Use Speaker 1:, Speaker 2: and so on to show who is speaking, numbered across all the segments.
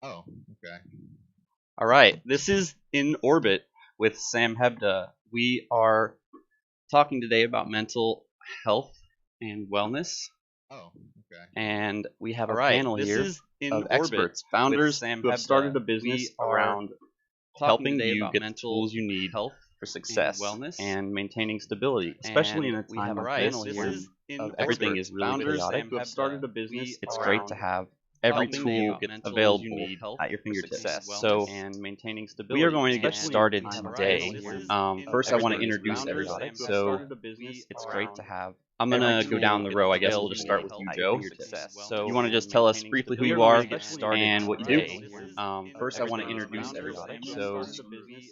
Speaker 1: Oh, okay.
Speaker 2: All right, this is In Orbit with Sam Hebda. We are talking today about mental health and wellness,
Speaker 1: Oh, okay.
Speaker 2: and we have a
Speaker 3: right,
Speaker 2: panel
Speaker 3: this
Speaker 2: here
Speaker 3: is In
Speaker 2: of
Speaker 3: Orbit
Speaker 2: experts,
Speaker 3: with
Speaker 2: founders
Speaker 3: Sam
Speaker 2: who have
Speaker 3: Hebda.
Speaker 2: started a business
Speaker 3: We are
Speaker 2: around
Speaker 3: talking
Speaker 2: helping
Speaker 3: today
Speaker 2: you
Speaker 3: about
Speaker 2: get the
Speaker 3: mental
Speaker 2: tools you need
Speaker 3: health
Speaker 2: for success
Speaker 3: and wellness.
Speaker 2: and maintaining stability, especially
Speaker 3: And
Speaker 2: in a
Speaker 3: we
Speaker 2: time
Speaker 3: have a
Speaker 2: like
Speaker 3: panel
Speaker 2: this
Speaker 3: here
Speaker 2: when
Speaker 3: of
Speaker 2: everything
Speaker 3: experts,
Speaker 2: is really
Speaker 3: founders
Speaker 2: chaotic.
Speaker 3: who have started a business
Speaker 2: It's
Speaker 3: around
Speaker 2: great to have every
Speaker 3: helping
Speaker 2: tool
Speaker 3: you get the tools
Speaker 2: available
Speaker 3: you need
Speaker 2: at your
Speaker 3: for
Speaker 2: fingertips.
Speaker 3: success
Speaker 2: So
Speaker 3: and maintaining stability.
Speaker 2: we are going to get
Speaker 3: especially
Speaker 2: started
Speaker 3: in a time like
Speaker 2: today.
Speaker 3: this when
Speaker 2: First, I want to
Speaker 3: everything is
Speaker 2: introduce
Speaker 3: really
Speaker 2: everybody.
Speaker 3: chaotic.
Speaker 2: So
Speaker 3: A business
Speaker 2: it's great to
Speaker 3: around
Speaker 2: have. I'm gonna go down the row. I guess we'll just start with you, Joe.
Speaker 3: So
Speaker 2: You want to just tell us briefly who
Speaker 3: we are
Speaker 2: you
Speaker 3: going
Speaker 2: are
Speaker 3: to get started
Speaker 2: and what you do?
Speaker 3: today.
Speaker 2: First, I want to introduce everybody. So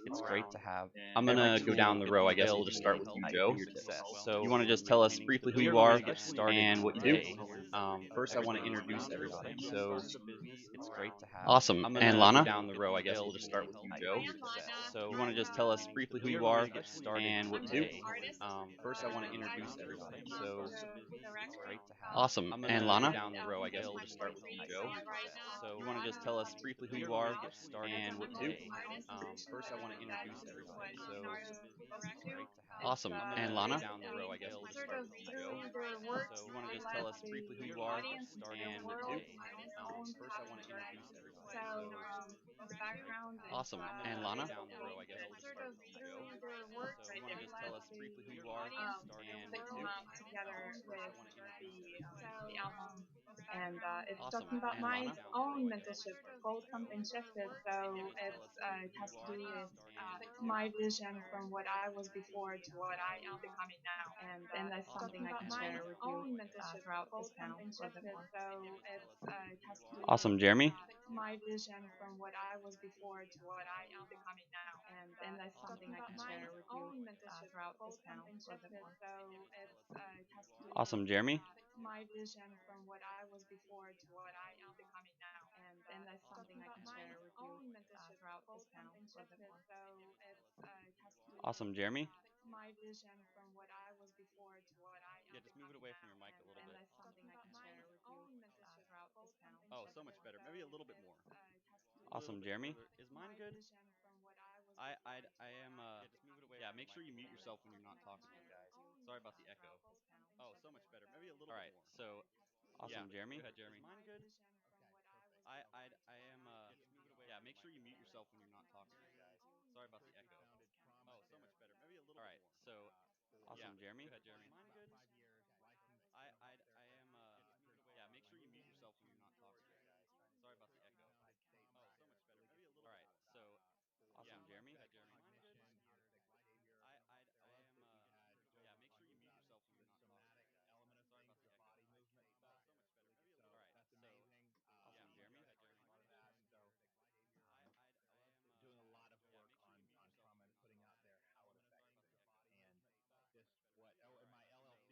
Speaker 2: it's great to have. I'm gonna go down the row. I guess we'll just start with you, Joe.
Speaker 3: So
Speaker 2: You want to just tell us briefly who
Speaker 3: we are
Speaker 2: you
Speaker 3: going
Speaker 2: are
Speaker 3: to get started
Speaker 2: and what you do?
Speaker 3: today.
Speaker 2: First, I want to introduce everybody. So it's great to have.
Speaker 3: Awesome.
Speaker 2: I'm
Speaker 3: And
Speaker 2: gonna go
Speaker 3: Lana?
Speaker 2: down the row. I guess we'll just start with you, Joe. So you want to just tell us briefly who you are and what you do? First, I want to introduce everybody. So it's great to have.
Speaker 3: Awesome.
Speaker 2: I'm
Speaker 3: And
Speaker 2: gonna go
Speaker 3: Lana?
Speaker 2: down the row. I guess we'll just start with you, Joe. So you want to just tell us briefly who you are and what you do? First, I want to introduce everybody. So it's great to have.
Speaker 3: Awesome.
Speaker 2: I'm
Speaker 3: And
Speaker 2: gonna go
Speaker 3: Lana?
Speaker 2: down the row. I guess we'll just start with you, Joe. So you want to just tell us briefly who you are and what you do? First, I want to introduce everybody. So
Speaker 3: Awesome.
Speaker 2: I'm
Speaker 3: And
Speaker 2: gonna go
Speaker 3: Lana?
Speaker 2: down the row. I guess we'll just start with you, Joe. So you want to just tell us briefly who you are and what you do? First, I want to introduce everybody. So
Speaker 3: Awesome.
Speaker 2: I'm
Speaker 3: And
Speaker 2: gonna go
Speaker 3: Lana?
Speaker 2: down the row. I guess we'll just start with you, Joe. So you want to just tell us briefly who you are and what you do?
Speaker 3: Awesome. And Lana?
Speaker 2: Awesome, Jeremy.
Speaker 3: Awesome. And Lana?
Speaker 2: Awesome, Jeremy. Awesome, Jeremy.
Speaker 3: Yeah, just move it away from your mic a little bit. Oh, so much better. Maybe a little bit more. A little
Speaker 2: Awesome,
Speaker 3: bit
Speaker 2: Jeremy.
Speaker 3: further. Is mine good? I am.
Speaker 2: Yeah, just move it away
Speaker 3: Yeah,
Speaker 2: from your
Speaker 3: make
Speaker 2: mic
Speaker 3: sure
Speaker 2: a
Speaker 3: you
Speaker 2: little
Speaker 3: mute
Speaker 2: bit.
Speaker 3: yourself when you're not talking, you guys. Sorry about the echo. Oh, so much better. Maybe a little
Speaker 2: All
Speaker 3: bit
Speaker 2: right.
Speaker 3: more.
Speaker 2: So,
Speaker 3: Yeah,
Speaker 2: awesome,
Speaker 3: go
Speaker 2: Jeremy.
Speaker 3: ahead, Jeremy. Is mine good? I am.
Speaker 2: Yeah, just move it away
Speaker 3: Yeah,
Speaker 2: from your
Speaker 3: make sure
Speaker 2: mic
Speaker 3: you
Speaker 2: a
Speaker 3: mute
Speaker 2: little bit.
Speaker 3: yourself when you're not talking, you guys. Sorry about the echo. Oh, so much better. Maybe a little
Speaker 2: All
Speaker 3: bit
Speaker 2: right.
Speaker 3: more.
Speaker 2: So,
Speaker 3: Yeah,
Speaker 2: awesome,
Speaker 3: go
Speaker 2: Jeremy.
Speaker 3: ahead, Jeremy. Is mine good? I am. Yeah, make sure you mute yourself when you're not talking, you guys. Sorry about the echo. Oh, so much better. Maybe a little
Speaker 2: All
Speaker 3: bit
Speaker 2: right.
Speaker 3: more.
Speaker 2: So,
Speaker 3: Yeah,
Speaker 2: awesome, Jeremy.
Speaker 3: go ahead, Jeremy. Is mine good? I am. Yeah, make sure you mute yourself when you're not talking, you guys. Sorry about the echo. Oh, so much better. Maybe a little
Speaker 2: All
Speaker 3: bit
Speaker 2: right.
Speaker 3: more.
Speaker 2: So,
Speaker 3: Yeah,
Speaker 2: awesome,
Speaker 3: go
Speaker 2: Jeremy.
Speaker 3: ahead, Jeremy. Is mine good? I am. Yeah, make sure you mute yourself when you're not talking, you guys. Sorry about the echo. All right. So, awesome, Jeremy.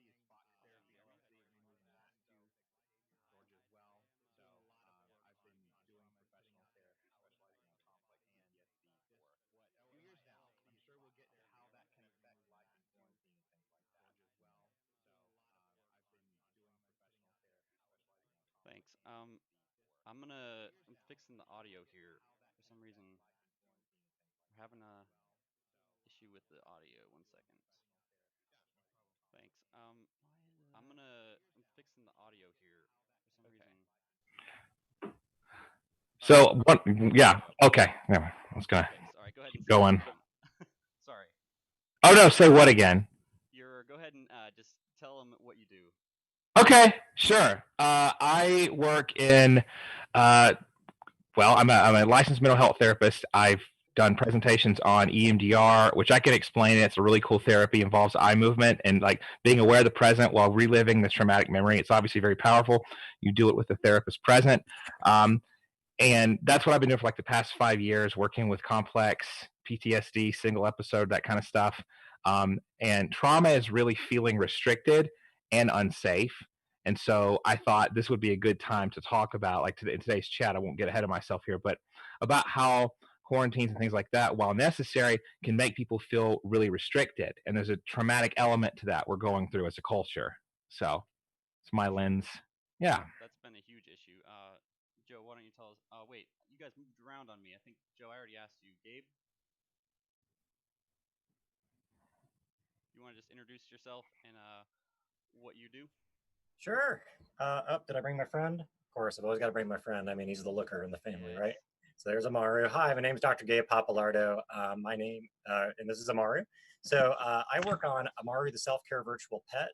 Speaker 3: Thanks. I'm fixing the audio here. For some reason, we're having a issue with the audio. 1 second. Thanks. I'm fixing the audio here. For some reason.
Speaker 1: So, what? Yeah. Okay. Yeah, I was gonna
Speaker 3: Thanks. All right, go ahead and
Speaker 1: keep
Speaker 3: say
Speaker 1: going.
Speaker 3: sorry.
Speaker 1: Oh no! Say what again?
Speaker 3: Go ahead and just tell them what you do.
Speaker 1: Okay, sure. I work in. Uh, well, I'm a licensed mental health therapist. I've done presentations on EMDR, which I can explain. It's a really cool therapy. Involves eye movement and like being aware of the present while reliving the traumatic memory. It's obviously very powerful. You do it with the therapist present. Um, and that's what I've been doing for like the past 5 years, working with complex PTSD, single episode, that kind of stuff. And trauma is really feeling restricted and unsafe. And so I thought this would be a good time to talk about, like in today's chat. I won't get ahead of myself here, but about how quarantines and things like that, while necessary, can make people feel really restricted. And there's a traumatic element to that we're going through as a culture. So it's my lens. Yeah.
Speaker 3: That's been a huge issue. Joe, why don't you tell us? Wait,
Speaker 2: you guys moved around on me. I think, Joe, I already asked you. Gabe, you want to just introduce yourself and what you do?
Speaker 4: Sure. Did I bring my friend? Of course, I've always got to bring my friend. I mean, he's the looker in the family,
Speaker 2: Yes.
Speaker 4: right? So there's Amaru. Hi, my name is Dr. Gabe Papalardo. And this is Amaru. So I work on Amaru, the self-care virtual pet.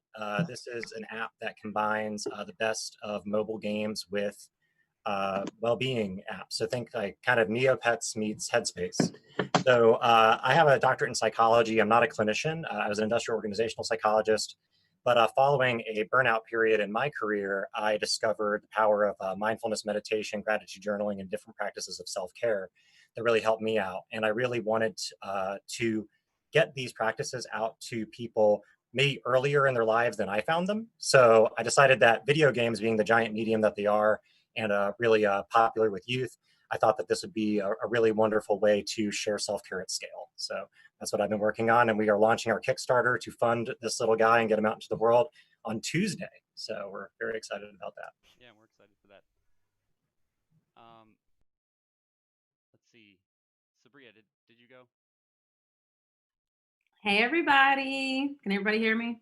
Speaker 4: This is an app that combines the best of mobile games with well-being apps. So think like kind of Neopets meets Headspace. So I have a doctorate in psychology. I'm not a clinician. I was an industrial organizational psychologist. But following a burnout period in my career, I discovered the power of mindfulness meditation, gratitude journaling, and different practices of self-care that really helped me out. And I really wanted to get these practices out to people maybe earlier in their lives than I found them. So I decided that video games, being the giant medium that they are, and really popular with youth, I thought that this would be a really wonderful way to share self-care at scale. So that's what I've been working on. And we are launching our Kickstarter to fund this little guy and get him out into the world on Tuesday. So we're very excited about that.
Speaker 2: Yeah, we're excited for that. Let's see. Sabria, did you go?
Speaker 5: Hey, everybody. Can everybody hear me?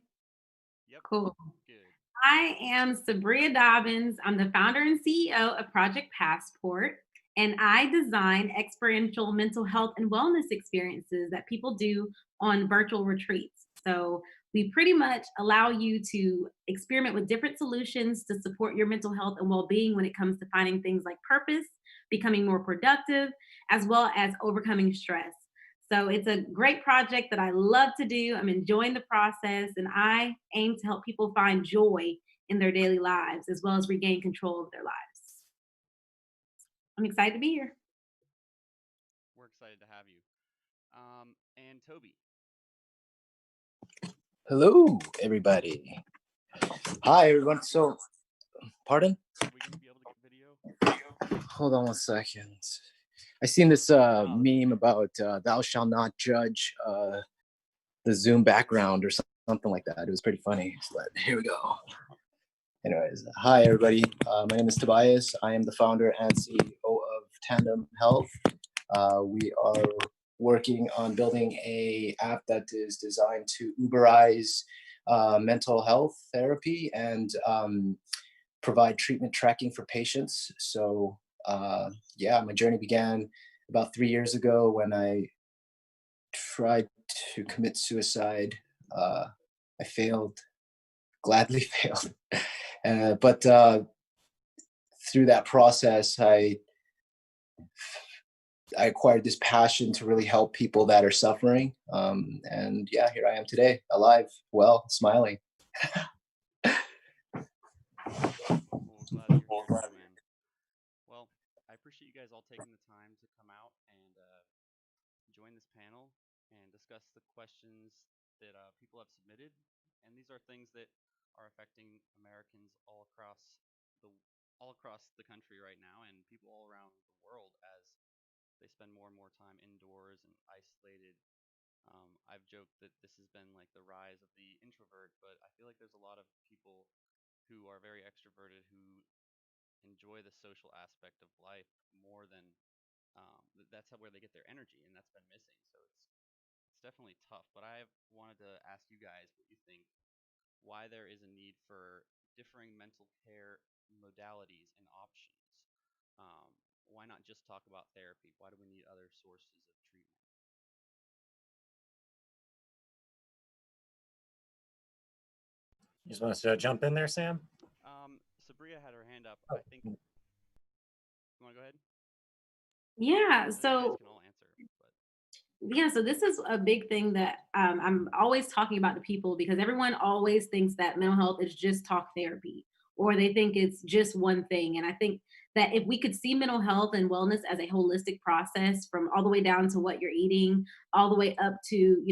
Speaker 2: Yep.
Speaker 5: Cool.
Speaker 2: Good.
Speaker 5: I am Sabria Dobbins. I'm the founder and CEO of Project Passport, and I design experiential mental health and wellness experiences that people do on virtual retreats. So we pretty much allow you to experiment with different solutions to support your mental health and well-being when it comes to finding things like purpose, becoming more productive, as well as overcoming stress. So it's a great project that I love to do. I'm enjoying the process, and I aim to help people find joy in their daily lives as well as regain control of their lives. I'm excited to be here.
Speaker 2: We're excited to have you. And Toby.
Speaker 6: Hello, everybody. Hi, everyone. So, pardon?
Speaker 2: Are we going to be able to get video?
Speaker 6: Hold on one second. I seen this meme about thou shalt not judge the Zoom background or something like that. It was pretty funny. But here we go. Anyways, hi, everybody. My name is Tobias. I am the founder and CEO of Tandem Health. We are working on building a app that is designed to Uberize mental health therapy and provide treatment tracking for patients. So yeah, my journey began about 3 years ago when I tried to commit suicide. I failed, gladly failed. But through that process, I acquired this passion to really help people that are suffering. And yeah, here I am today, alive, well, smiling.
Speaker 2: Well, glad to hear that, man. Well, I appreciate you guys all taking the time to come out and join this panel and discuss the questions that people have submitted. And these are things that are affecting Americans the all across the country right now, and people all around the world as they spend more and more time indoors and isolated. I've joked that this has been like the rise of the introvert, but I feel like there's a lot of people who are very extroverted who enjoy the social aspect of life more than that's where they get their energy, and that's been missing. So it's definitely tough. But I wanted to ask you guys what you think, why there is a need for differing mental care modalities and options. Why not just talk about therapy? Why do we need other sources of treatment?
Speaker 4: You just want us to jump in there, Sam?
Speaker 2: Sabria had her hand up. I think. You want to go ahead?
Speaker 5: Yeah.
Speaker 2: You
Speaker 5: So
Speaker 2: guys can all answer.
Speaker 5: yeah, so this is a big thing that I'm always talking about to people because everyone always thinks that mental health is just talk therapy or they think it's just one thing. And I think that if we could see mental health and wellness as a holistic process from all the way down to what you're eating, all the way up to,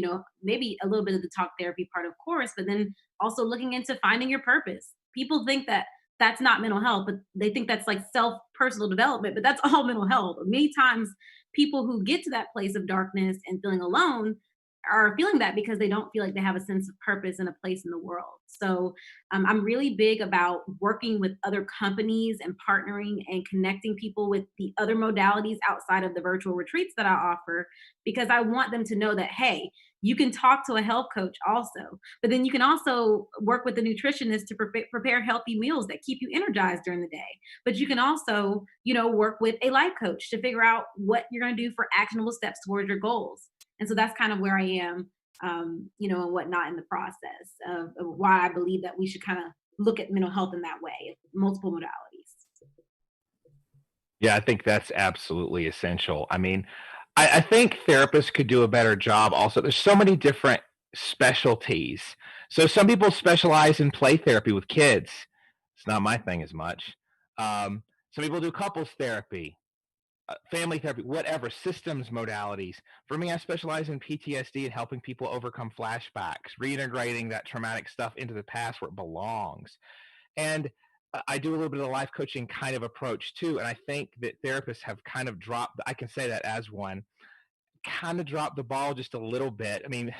Speaker 5: maybe a little bit of the talk therapy part, of course, but then also looking into finding your purpose. People think that that's not mental health, but they think that's like self personal development, but that's all mental health. Many times people who get to that place of darkness and feeling alone are feeling that because they don't feel like they have a sense of purpose and a place in the world. So I'm really big about working with other companies and partnering and connecting people with the other modalities outside of the virtual retreats that I offer, because I want them to know that, hey, you can talk to a health coach also, but then you can also work with a nutritionist to prepare healthy meals that keep you energized during the day. But you can also, work with a life coach to figure out what you're going to do for actionable steps towards your goals. And so that's kind of where I am, and whatnot in the process of why I believe that we should kind of look at mental health in that way, multiple modalities.
Speaker 1: Yeah, I think that's absolutely essential. I mean, I think therapists could do a better job also. There's so many different specialties. So some people specialize in play therapy with kids. It's not my thing as much. Some people do couples therapy, family therapy, whatever, systems modalities. For me, I specialize in PTSD and helping people overcome flashbacks, reintegrating that traumatic stuff into the past where it belongs. And I do a little bit of life coaching kind of approach too. And I think that therapists have kind of dropped, I can say that as one, kind of dropped the ball just a little bit. I mean,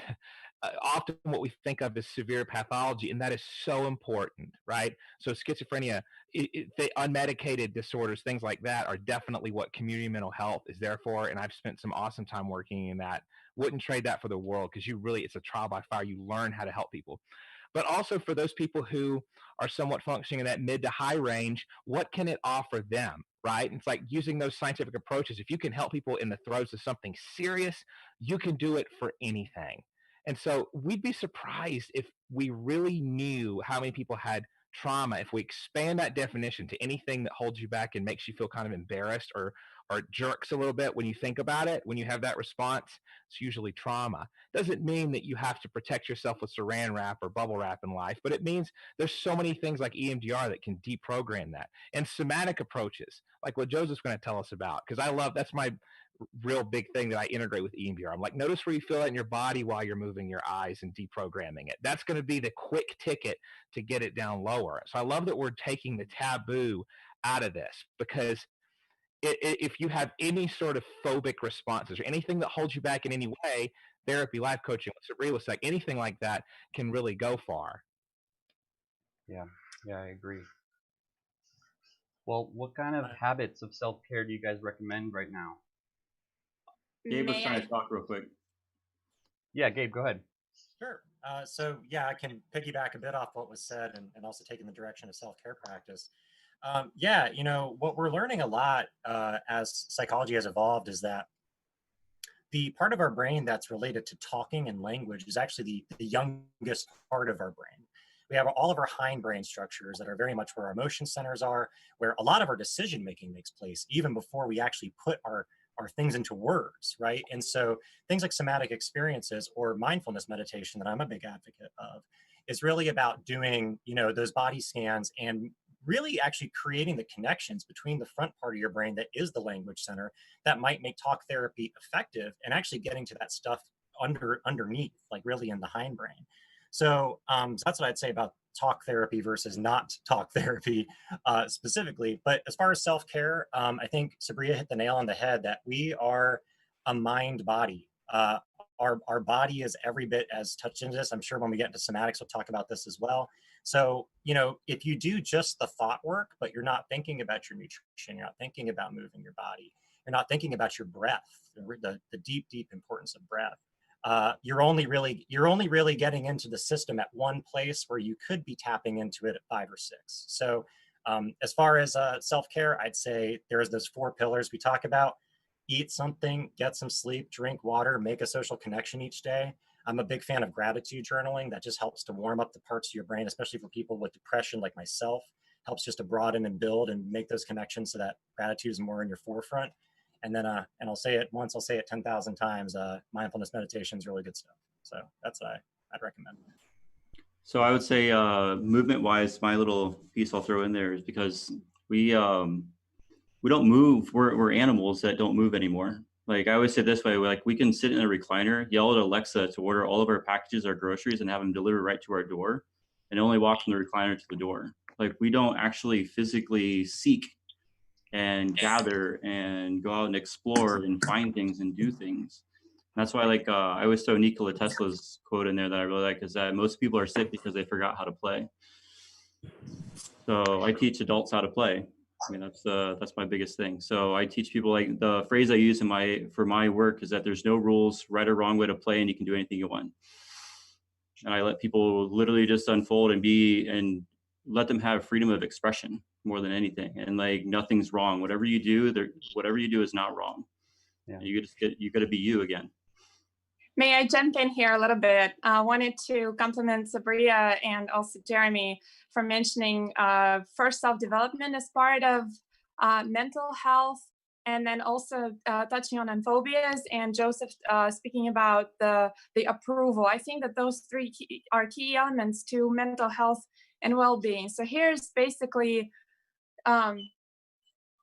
Speaker 1: often what we think of as severe pathology, and that is so important, right? So schizophrenia, the unmedicated disorders, things like that are definitely what community mental health is there for. And I've spent some awesome time working in that. Wouldn't trade that for the world, because it's a trial by fire. You learn how to help people. But also for those people who are somewhat functioning in that mid to high range, what can it offer them, right? It's like using those scientific approaches. If you can help people in the throes of something serious, you can do it for anything. And so we'd be surprised if we really knew how many people had trauma. If we expand that definition to anything that holds you back and makes you feel kind of embarrassed or jerks a little bit when you think about it, when you have that response, it's usually trauma. Doesn't mean that you have to protect yourself with saran wrap or bubble wrap in life, but it means there's so many things like EMDR that can deprogram that. And somatic approaches, like what Joseph's going to tell us about, because that's my real big thing that I integrate with EMDR. I'm like, notice where you feel it in your body while you're moving your eyes and deprogramming it. That's going to be the quick ticket to get it down lower. So I love that we're taking the taboo out of this, because if you have any sort of phobic responses or anything that holds you back in any way, therapy, life coaching, real estate, anything like that can really go far.
Speaker 2: Yeah, I agree. Well, what kind of habits of self-care do you guys recommend right now?
Speaker 3: Gabe was trying to talk real quick.
Speaker 2: Yeah, Gabe, go ahead.
Speaker 4: Sure. So yeah, I can piggyback a bit off what was said and also take in the direction of self-care practice. What we're learning a lot as psychology has evolved is that the part of our brain that's related to talking and language is actually the youngest part of our brain. We have all of our hindbrain structures that are very much where our emotion centers are, where a lot of our decision making takes place, even before we actually put our things into words, right? And so things like somatic experiences or mindfulness meditation that I'm a big advocate of is really about doing, those body scans and really actually creating the connections between the front part of your brain that is the language center that might make talk therapy effective, and actually getting to that stuff underneath, like really in the hindbrain. So that's what I'd say about talk therapy versus not talk therapy specifically. But as far as self-care, I think Sabria hit the nail on the head that we are a mind body. Our body is every bit as touched into this. I'm sure when we get into somatics, we'll talk about this as well. So, if you do just the thought work, but you're not thinking about your nutrition, you're not thinking about moving your body, you're not thinking about your breath, the deep, deep importance of breath. You're only really getting into the system at one place where you could be tapping into it at 5 or 6. So as far as self-care, I'd say there's those 4 pillars we talk about: eat something, get some sleep, drink water, make a social connection each day. I'm a big fan of gratitude journaling. That just helps to warm up the parts of your brain, especially for people with depression like myself. Helps just to broaden and build and make those connections so that gratitude is more in your forefront. And then, and I'll say it once, I'll say it 10,000 times, mindfulness meditation is really good stuff. So that's what I'd recommend.
Speaker 3: So I would say movement-wise, my little piece I'll throw in there is because we don't move. We're animals that don't move anymore. Like I always say this way, like we can sit in a recliner, yell at Alexa to order all of our packages, our groceries, and have them delivered right to our door, and only walk from the recliner to the door. Like we don't actually physically seek and gather and go out and explore and find things and do things. That's why, like, I always throw Nikola Tesla's quote in there that I really like, is that most people are sick because they forgot how to play. So I teach adults how to play. I mean, that's my biggest thing. So I teach people, like, the phrase I use for my work is that there's no rules, right or wrong way to play, and you can do anything you want. And I let people literally just unfold and let them have freedom of expression more than anything. And, like, nothing's wrong. Whatever you do is not wrong.
Speaker 2: Yeah.
Speaker 3: You got to be you again.
Speaker 7: May I jump in here a little bit? I wanted to compliment Sabria and also Jeremy for mentioning first self-development as part of mental health, and then also touching on phobias, and Joseph speaking about the approval. I think that those three are key elements to mental health and well-being. So here's basically,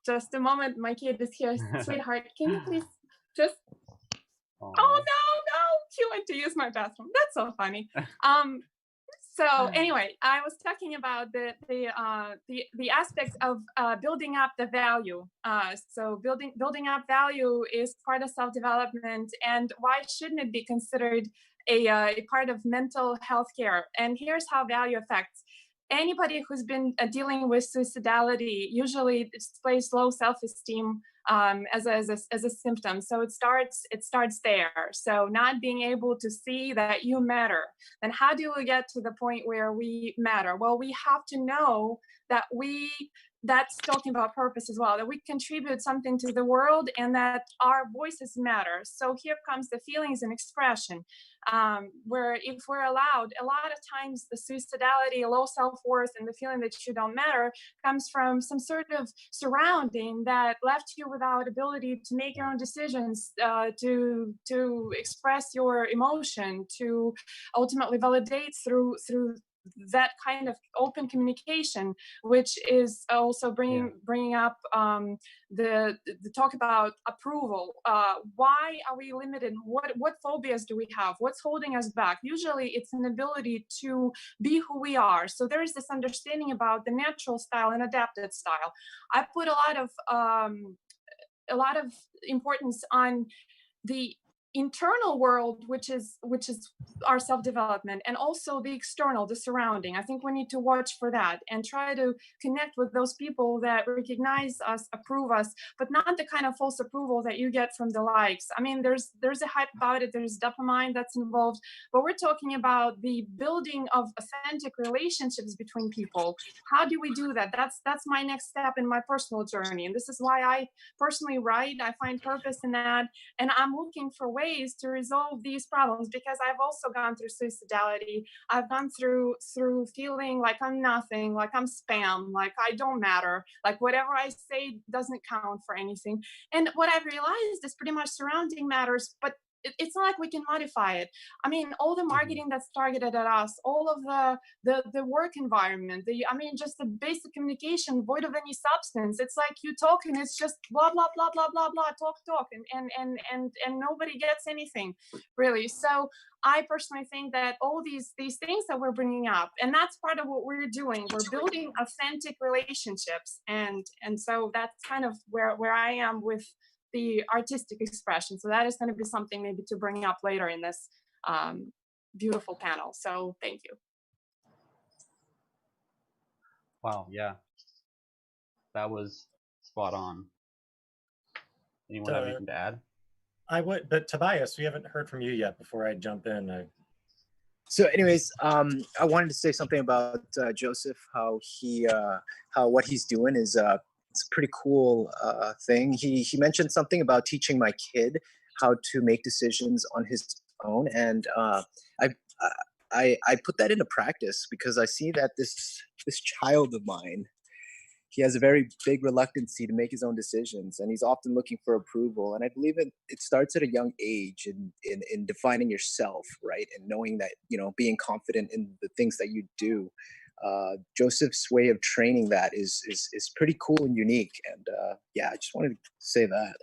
Speaker 7: just a moment, my kid is here. Sweetheart, can you please just, oh no, she went to use my bathroom. That's so funny. So anyway, I was talking about the aspects of building up the value. So building up value is part of self-development, and why shouldn't it be considered a part of mental health care? And here's how value affects. Anybody who's been dealing with suicidality usually displays low self-esteem as a symptom. So it starts there. So not being able to see that you matter. Then how do we get to the point where we matter? Well, we have to know that that's talking about purpose as well, that we contribute something to the world and that our voices matter. So here comes the feelings and expression, where if we're allowed, a lot of times the suicidality, low self-worth, and the feeling that you don't matter comes from some sort of surrounding that left you without ability to make your own decisions, to express your emotion, to ultimately validate through that kind of open communication, which is also bringing up the talk about approval. Why are we limited? What phobias do we have? What's holding us back? Usually it's an ability to be who we are. So there is this understanding about the natural style and adapted style. I put a lot of importance on the internal world, which is our self-development, and also the external, the surrounding. I think we need to watch for that and try to connect with those people that recognize us, approve us, but not the kind of false approval that you get from the likes. I mean, there's a hype about it, there's dopamine that's involved, but we're talking about the building of authentic relationships between people. How do we do that? That's my next step in my personal journey, and this is why I personally write. I find purpose in that, and I'm looking for ways to resolve these problems, because I've also gone through suicidality. I've gone through feeling like I'm nothing, like I'm spam, like I don't matter, like whatever I say doesn't count for anything. And what I've realized is pretty much surrounding matters, but it's not like we can modify it. I mean, all the marketing that's targeted at us, all of the work environment, just the basic communication void of any substance. It's like you talk and it's just blah blah blah blah blah blah, talk, and nobody gets anything really. So I personally think that all these things that we're bringing up, and that's part of what we're doing, we're building authentic relationships, and so that's kind of where I am with the artistic expression. So that is going to be something maybe to bring up later in this beautiful panel. So thank you.
Speaker 2: Wow, yeah. That was spot on. Anyone have anything to add?
Speaker 4: I would, but Tobias, we haven't heard from you yet before I jump in.
Speaker 6: So anyways, I wanted to say something about Joseph, how what he's doing is it's a pretty cool thing. He mentioned something about teaching my kid how to make decisions on his own, and I put that into practice because I see that this child of mine, he has a very big reluctancy to make his own decisions, and he's often looking for approval. And I believe it starts at a young age in defining yourself, right, and knowing that, being confident in the things that you do. Joseph's way of training that is pretty cool and unique, and I just wanted to say that.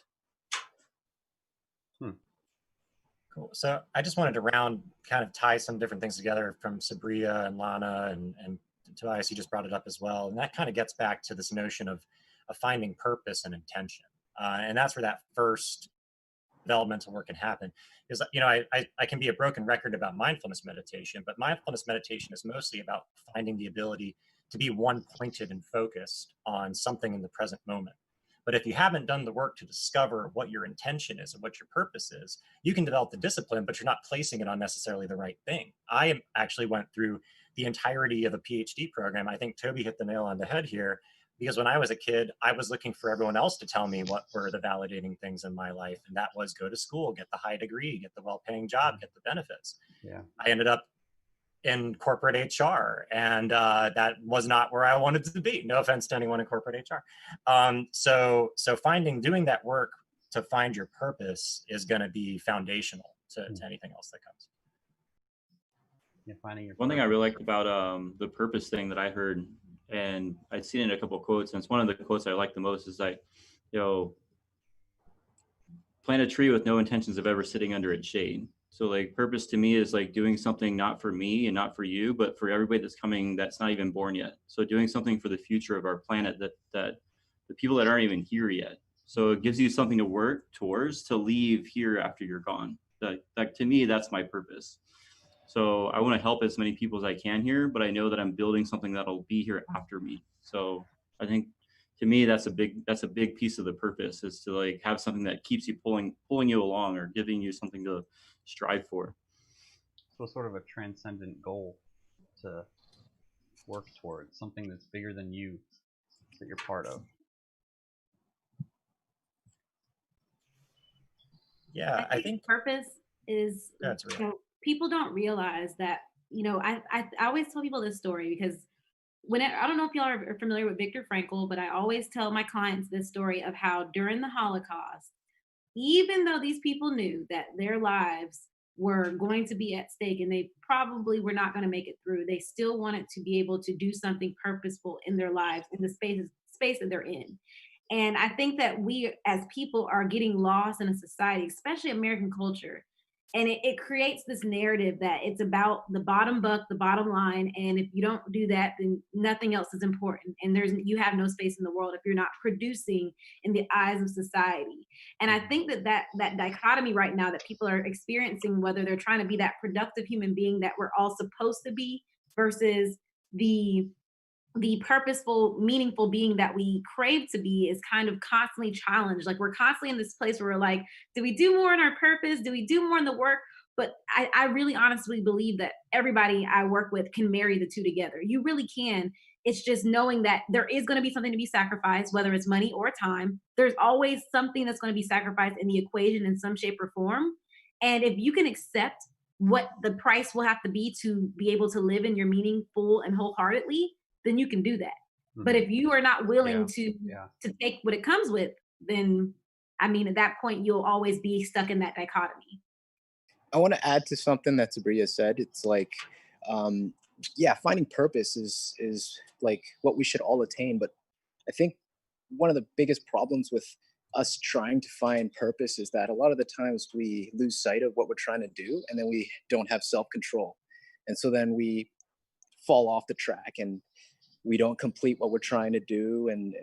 Speaker 4: Cool. So I just wanted to kind of tie some different things together from Sabria and Lana and Tobias. You just brought it up as well, and that kind of gets back to this notion of finding purpose and intention, and that's where that first developmental work can happen. is, you know, I can be a broken record about mindfulness meditation, but mindfulness meditation is mostly about finding the ability to be one pointed and focused on something in the present moment. But if you haven't done the work to discover what your intention is and what your purpose is, you can develop the discipline, but you're not placing it on necessarily the right thing. I actually went through the entirety of a PhD program. I think Toby hit the nail on the head here, because when I was a kid, I was looking for everyone else to tell me what were the validating things in my life. And that was go to school, get the high degree, get the well-paying job, get the benefits.
Speaker 2: Yeah.
Speaker 4: I ended up in corporate HR, and that was not where I wanted to be. No offense to anyone in corporate HR. So doing that work to find your purpose is going to be foundational to anything else that comes.
Speaker 2: Yeah, finding your
Speaker 3: One thing I
Speaker 2: purpose.
Speaker 3: really liked about the purpose thing that I heard, and I'd seen it in a couple of quotes, and it's one of the quotes I like the most, is like, you know, plant a tree with no intentions of ever sitting under its shade. So like purpose to me is like doing something not for me and not for you, but for everybody that's coming that's not even born yet. So doing something for the future of our planet, that the people that aren't even here yet. So it gives you something to work towards to leave here after you're gone. That to me, that's my purpose. So I want to help as many people as I can here, but I know that I'm building something that'll be here after me. So I think to me, that's a big piece of the purpose, is to like have something that keeps you pulling you along, or giving you something to strive for.
Speaker 2: So sort of a transcendent goal to work towards, something that's bigger than you, that you're part of.
Speaker 4: Yeah, I think
Speaker 5: purpose is,
Speaker 4: that's real.
Speaker 5: you know, people don't realize that, you know, I always tell people this story because I don't know if y'all are familiar with Viktor Frankl, but I always tell my clients this story of how during the Holocaust, even though these people knew that their lives were going to be at stake and they probably were not going to make it through, they still wanted to be able to do something purposeful in their lives, in the space that they're in. And I think that we as people are getting lost in a society, especially American culture. And it creates this narrative that it's about the bottom buck, the bottom line. And if you don't do that, then nothing else is important. And you have no space in the world if you're not producing in the eyes of society. And I think that dichotomy right now that people are experiencing, whether they're trying to be that productive human being that we're all supposed to be versus the purposeful, meaningful being that we crave to be, is kind of constantly challenged. Like we're constantly in this place where we're like, do we do more in our purpose? Do we do more in the work? But I really honestly believe that everybody I work with can marry the two together. You really can. It's just knowing that there is going to be something to be sacrificed, whether it's money or time. There's always something that's going to be sacrificed in the equation in some shape or form. And if you can accept what the price will have to be to be able to live in your meaningful and wholeheartedly, then you can do that. Mm-hmm. But if you are not willing to take what it comes with, then I mean, at that point, you'll always be stuck in that dichotomy.
Speaker 6: I want to add to something that Sabria said. It's like, finding purpose is like what we should all attain. But I think one of the biggest problems with us trying to find purpose is that a lot of the times we lose sight of what we're trying to do, and then we don't have self-control. And so then we fall off the track and we don't complete what we're trying to do, and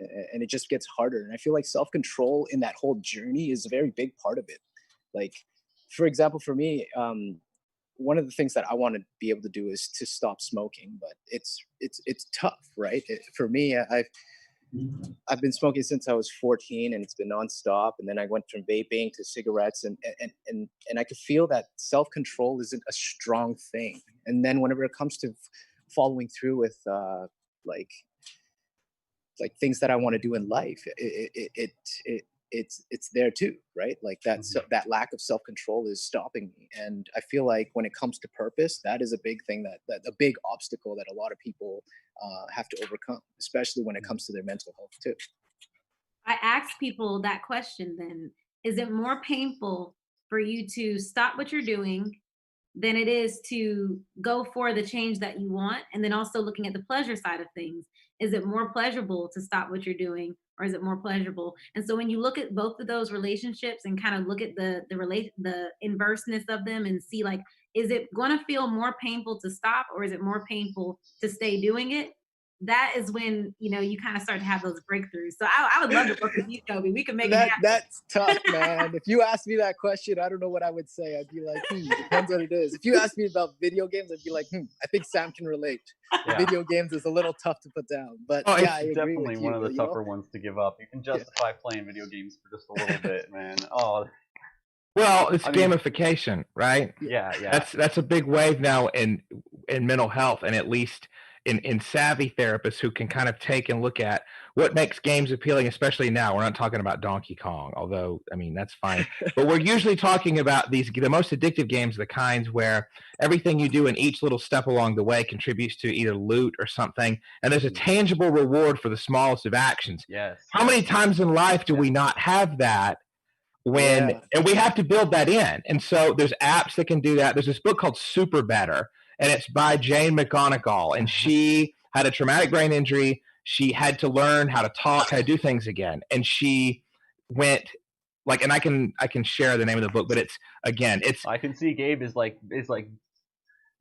Speaker 6: it just gets harder. And I feel like self-control in that whole journey is a very big part of it. Like, for example, for me, one of the things that I want to be able to do is to stop smoking, but it's tough, right? For me, I've been smoking since I was 14, and it's been nonstop. And then I went from vaping to cigarettes, and I could feel that self-control isn't a strong thing. And then whenever it comes to following through with like things that I want to do in life, it's there too, right? Like that lack of self-control is stopping me. And I feel like when it comes to purpose, that is a big thing, that a big obstacle that a lot of people have to overcome, especially when it comes to their mental health too.
Speaker 5: I ask people that question then: is it more painful for you to stop what you're doing than it is to go for the change that you want? And then also looking at the pleasure side of things, is it more pleasurable to stop what you're doing, or is it more pleasurable? And so when you look at both of those relationships and kind of look at the inverseness of them and see, like, is it going to feel more painful to stop, or is it more painful to stay doing it? that is when, you know, you kind of start to have those breakthroughs. So I would love to work with you, Toby. We can make it happen.
Speaker 6: That's tough, man. If you asked me that question, I don't know what I would say. I'd be like, depends what it is. If you asked me about video games, I'd be like, I think Sam can relate.
Speaker 3: Yeah.
Speaker 6: Video games is a little tough to put down. But
Speaker 3: Oh,
Speaker 6: yeah, I
Speaker 3: it's
Speaker 6: agree
Speaker 3: definitely
Speaker 6: with you,
Speaker 3: one of the tougher ones to give up. You can justify playing video games for just a little bit, man. Oh,
Speaker 1: well, it's gamification, right?
Speaker 3: Yeah.
Speaker 1: That's a big wave now in mental health, and at least in savvy therapists who can kind of take and look at what makes games appealing, especially now. We're not talking about Donkey Kong, although, I mean, that's fine. But we're usually talking about the most addictive games, the kinds where everything you do in each little step along the way contributes to either loot or something, and there's a tangible reward for the smallest of actions.
Speaker 3: Yes.
Speaker 1: How many times in life do we not have that? And we have to build that in. And so there's apps that can do that. There's this book called Super Better, and it's by Jane McGonigal. And she had a traumatic brain injury. She had to learn how to talk, how to do things again. And she went and I can share the name of the book, but it's I
Speaker 3: can see Gabe is like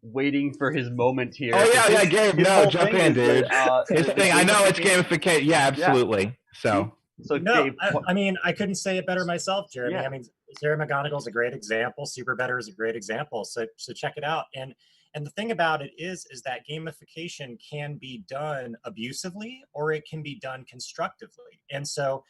Speaker 3: waiting for his moment here.
Speaker 1: Oh yeah, Gabe, no, jump in, dude. His thing, I know it's gamification. Yeah, absolutely. Yeah.
Speaker 4: So no, Gabe, I mean, I couldn't say it better myself, Jeremy. Yeah. I mean, Sarah McGonigal is a great example. Super Better is a great example. So check it out. And the thing about it is that gamification can be done abusively or it can be done constructively. And so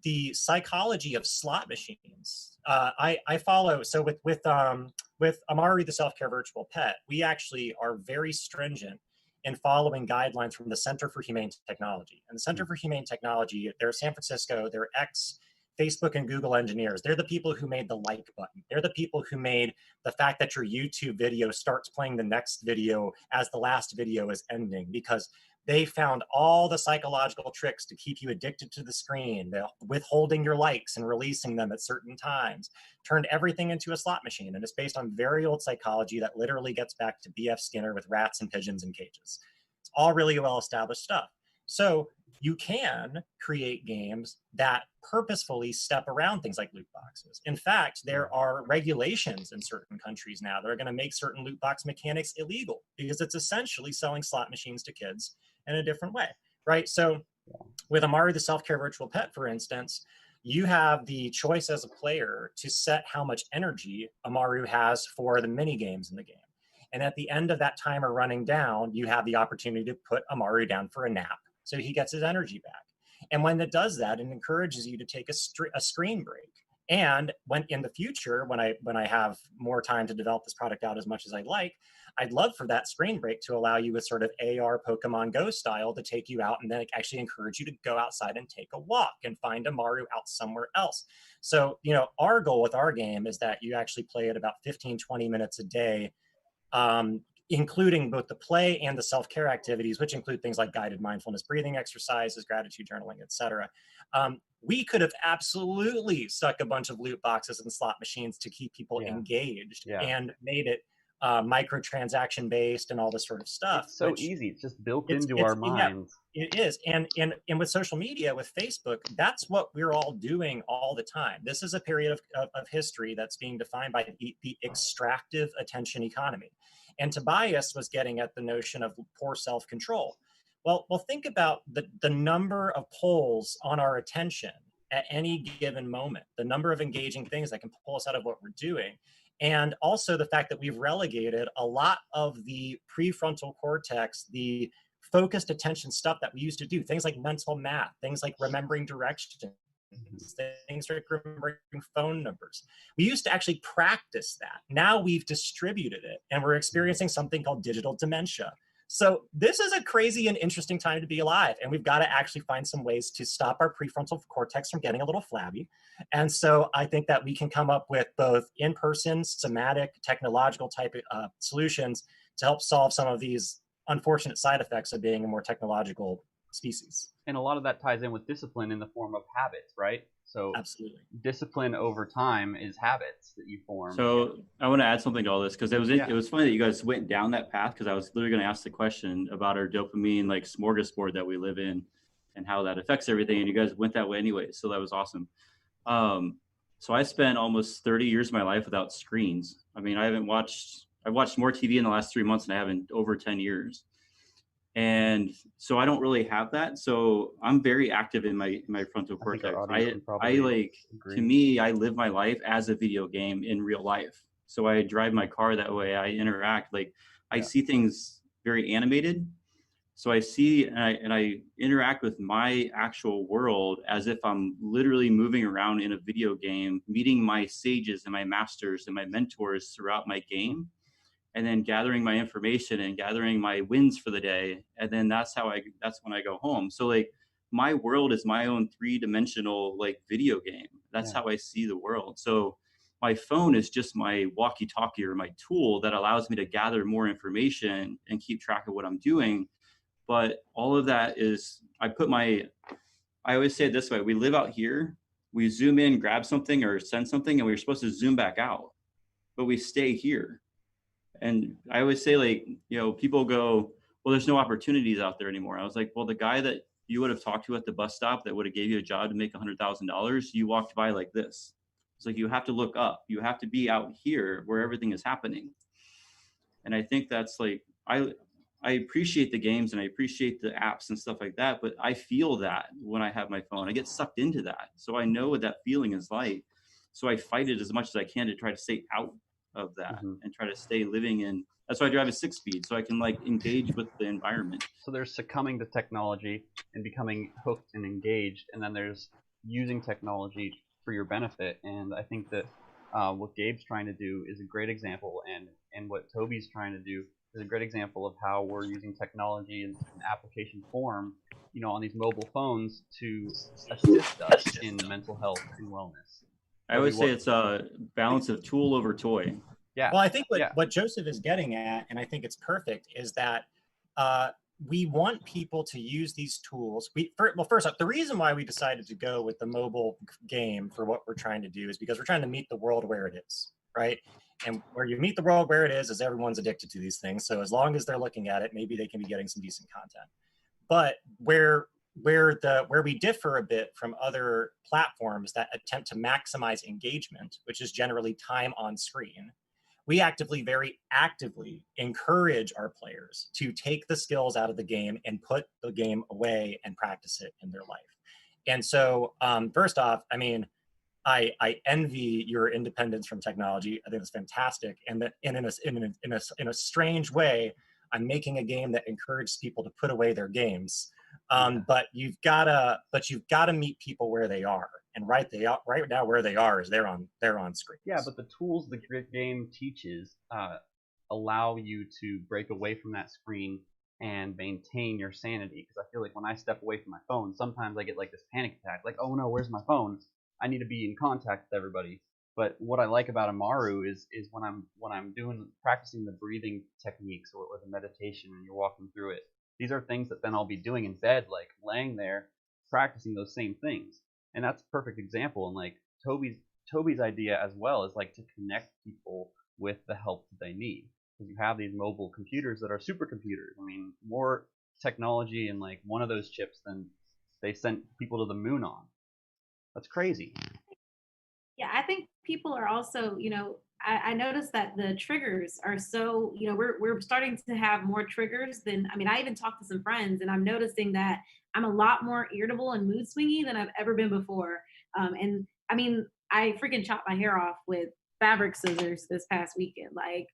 Speaker 4: the psychology of slot machines, I follow. So with Amari, the self-care virtual pet, we actually are very stringent in following guidelines from the Center for Humane Technology. And the Center for Humane Technology, they're San Francisco, they're ex-Facebook and Google engineers. They're the people who made the like button. They're the people who made the fact that your YouTube video starts playing the next video as the last video is ending, because they found all the psychological tricks to keep you addicted to the screen, withholding your likes and releasing them at certain times, turned everything into a slot machine. And it's based on very old psychology that literally gets back to B.F. Skinner with rats and pigeons in cages. It's all really well-established stuff. So you can create games that purposefully step around things like loot boxes. In fact, there are regulations in certain countries now that are going to make certain loot box mechanics illegal, because it's essentially selling slot machines to kids in a different way, right? So with Amari, the self-care virtual pet, for instance, you have the choice as a player to set how much energy Amaru has for the mini games in the game. And at the end of that timer running down, you have the opportunity to put Amaru down for a nap, so he gets his energy back. And when it does that, it encourages you to take a screen break. And when in the future, when I have more time to develop this product out as much as I'd like, I'd love for that screen break to allow you with sort of AR Pokemon Go style to take you out and then actually encourage you to go outside and take a walk and find a Maru out somewhere else. So, you know, our goal with our game is that you actually play it about 15, 20 minutes a day, including both the play and the self-care activities, which include things like guided mindfulness breathing exercises, gratitude journaling, etc. We could have absolutely stuck a bunch of loot boxes and slot machines to keep people engaged and made it microtransaction based and all this sort of stuff.
Speaker 3: It's so easy. It's just built into our minds.
Speaker 4: Yeah, it is. And with social media, with Facebook, that's what we're all doing all the time. This is a period of history that's being defined by the extractive attention economy. And Tobias was getting at the notion of poor self-control. Well, think about the number of polls on our attention at any given moment, the number of engaging things that can pull us out of what we're doing. And also the fact that we've relegated a lot of the prefrontal cortex, the focused attention stuff that we used to do, things like mental math, things like remembering directions, things like remembering phone numbers. We used to actually practice that. Now we've distributed it and we're experiencing something called digital dementia. So this is a crazy and interesting time to be alive. And we've got to actually find some ways to stop our prefrontal cortex from getting a little flabby. And so I think that we can come up with both in-person, somatic, technological type solutions to help solve some of these unfortunate side effects of being a more technological species.
Speaker 3: And a lot of that ties in with discipline in the form of habits, right? So
Speaker 4: absolutely,
Speaker 3: discipline over time is habits that you form.
Speaker 8: So I want to add something to all this, because it was funny that you guys went down that path, because I was literally going to ask the question about our dopamine like smorgasbord that we live in and how that affects everything, and you guys went that way anyway, so that was awesome. So I spent almost 30 years of my life without screens. I mean, I've watched more TV in the last 3 months than I have in over 10 years. And so I don't really have that. So I'm very active in my frontal cortex. I like, to me, I live my life as a video game in real life. So I drive my car that way. I interact, like I see things very animated. So I see and I interact with my actual world as if I'm literally moving around in a video game, meeting my sages and my masters and my mentors throughout my game, and then gathering my information and gathering my wins for the day. And then that's when I go home. So like my world is my own 3-dimensional like video game. That's how I see the world. So my phone is just my walkie-talkie or my tool that allows me to gather more information and keep track of what I'm doing. But all of that is, I always say it this way: we live out here, we zoom in, grab something or send something, and we're supposed to zoom back out, but we stay here. And I always say, like, you know, people go, well, there's no opportunities out there anymore. I was like, well, the guy that you would have talked to at the bus stop that would have gave you a job to make $100,000, you walked by like this. It's like, you have to look up. You have to be out here where everything is happening. And I think that's like, I appreciate the games and I appreciate the apps and stuff like that, but I feel that when I have my phone, I get sucked into that. So I know what that feeling is like. So I fight it as much as I can to try to stay out of that and try to stay living in. That's why I drive a 6-speed, so I can like engage with the environment.
Speaker 2: So there's succumbing to technology and becoming hooked and engaged, and then there's using technology for your benefit. And I think that what Gabe's trying to do is a great example, and what Toby's trying to do is a great example of how we're using technology in an application form, you know, on these mobile phones to assist us in mental health and wellness.
Speaker 8: I always say it's a balance of tool over toy.
Speaker 2: Yeah.
Speaker 4: Well, I think what Joseph is getting at, and I think it's perfect, is that we want people to use these tools. First off, the reason why we decided to go with the mobile game for what we're trying to do is because we're trying to meet the world where it is, right? And where you meet the world where it is everyone's addicted to these things. So as long as they're looking at it, maybe they can be getting some decent content. But where we differ a bit from other platforms that attempt to maximize engagement, which is generally time on screen, we very actively encourage our players to take the skills out of the game and put the game away and practice it in their life. And so first off, I mean, I envy your independence from technology. I think it's fantastic. And that in a strange way, I'm making a game that encourages people to put away their games. But you've gotta meet people where they are, and right now where they are is they're on screen.
Speaker 2: Yeah, but the tools the game teaches allow you to break away from that screen and maintain your sanity. Because I feel like when I step away from my phone, sometimes I get like this panic attack, like, oh no, where's my phone? I need to be in contact with everybody. But what I like about Amaru is when I'm practicing the breathing techniques or the meditation, and you're walking through it. These are things that then I'll be doing in bed, like laying there, practicing those same things. And that's a perfect example. And like Toby's idea as well is like to connect people with the help that they need. Because you have these mobile computers that are supercomputers. I mean, more technology in like one of those chips than they sent people to the moon on. That's crazy.
Speaker 5: Yeah, I think people are also, you know, I noticed that the triggers are so, you know, we're starting to have more triggers than, I mean, I even talked to some friends and I'm noticing that I'm a lot more irritable and mood swingy than I've ever been before. And I mean, I freaking chopped my hair off with fabric scissors this past weekend. Like,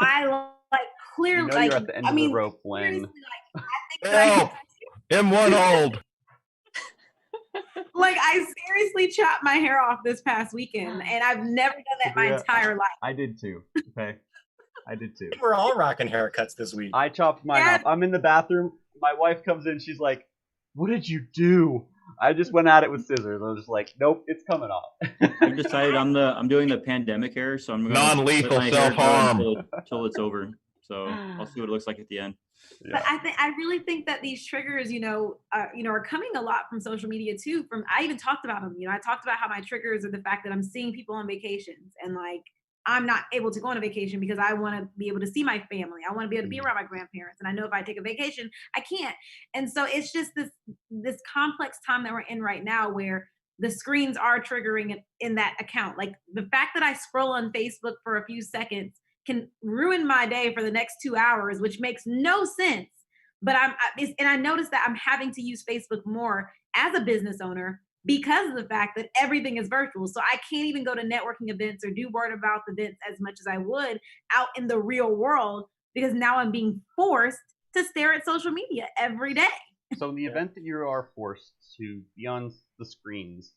Speaker 5: I like clearly,
Speaker 2: you know, you're at the end of the rope when.
Speaker 5: Like, I think
Speaker 1: M1 old.
Speaker 5: Like, I seriously chopped my hair off this past weekend, and I've never done that my entire life.
Speaker 2: I did too. Okay, I did too.
Speaker 4: We're all rocking haircuts this week.
Speaker 2: I chopped mine off. I'm in the bathroom. My wife comes in. She's like, "What did you do?" I just went at it with scissors. I was just like, "Nope, it's coming off."
Speaker 8: I've decided I'm doing the pandemic hair, so I'm going
Speaker 1: non-lethal self-harm
Speaker 8: until it's over. So I'll see what it looks like at the end.
Speaker 5: Yeah. But I really think that these triggers, you know, are coming a lot from social media too. I even talked about them. You know, I talked about how my triggers are the fact that I'm seeing people on vacations, and like I'm not able to go on a vacation because I want to be able to see my family. I want to be able to be around my grandparents, and I know if I take a vacation, I can't. And so it's just this complex time that we're in right now, where the screens are triggering in that account. Like the fact that I scroll on Facebook for a few seconds can ruin my day for the next 2 hours, which makes no sense. But and I noticed that I'm having to use Facebook more as a business owner because of the fact that everything is virtual. So I can't even go to networking events or do word of mouth events as much as I would out in the real world, because now I'm being forced to stare at social media every day.
Speaker 2: So in the event that you are forced to be on the screens,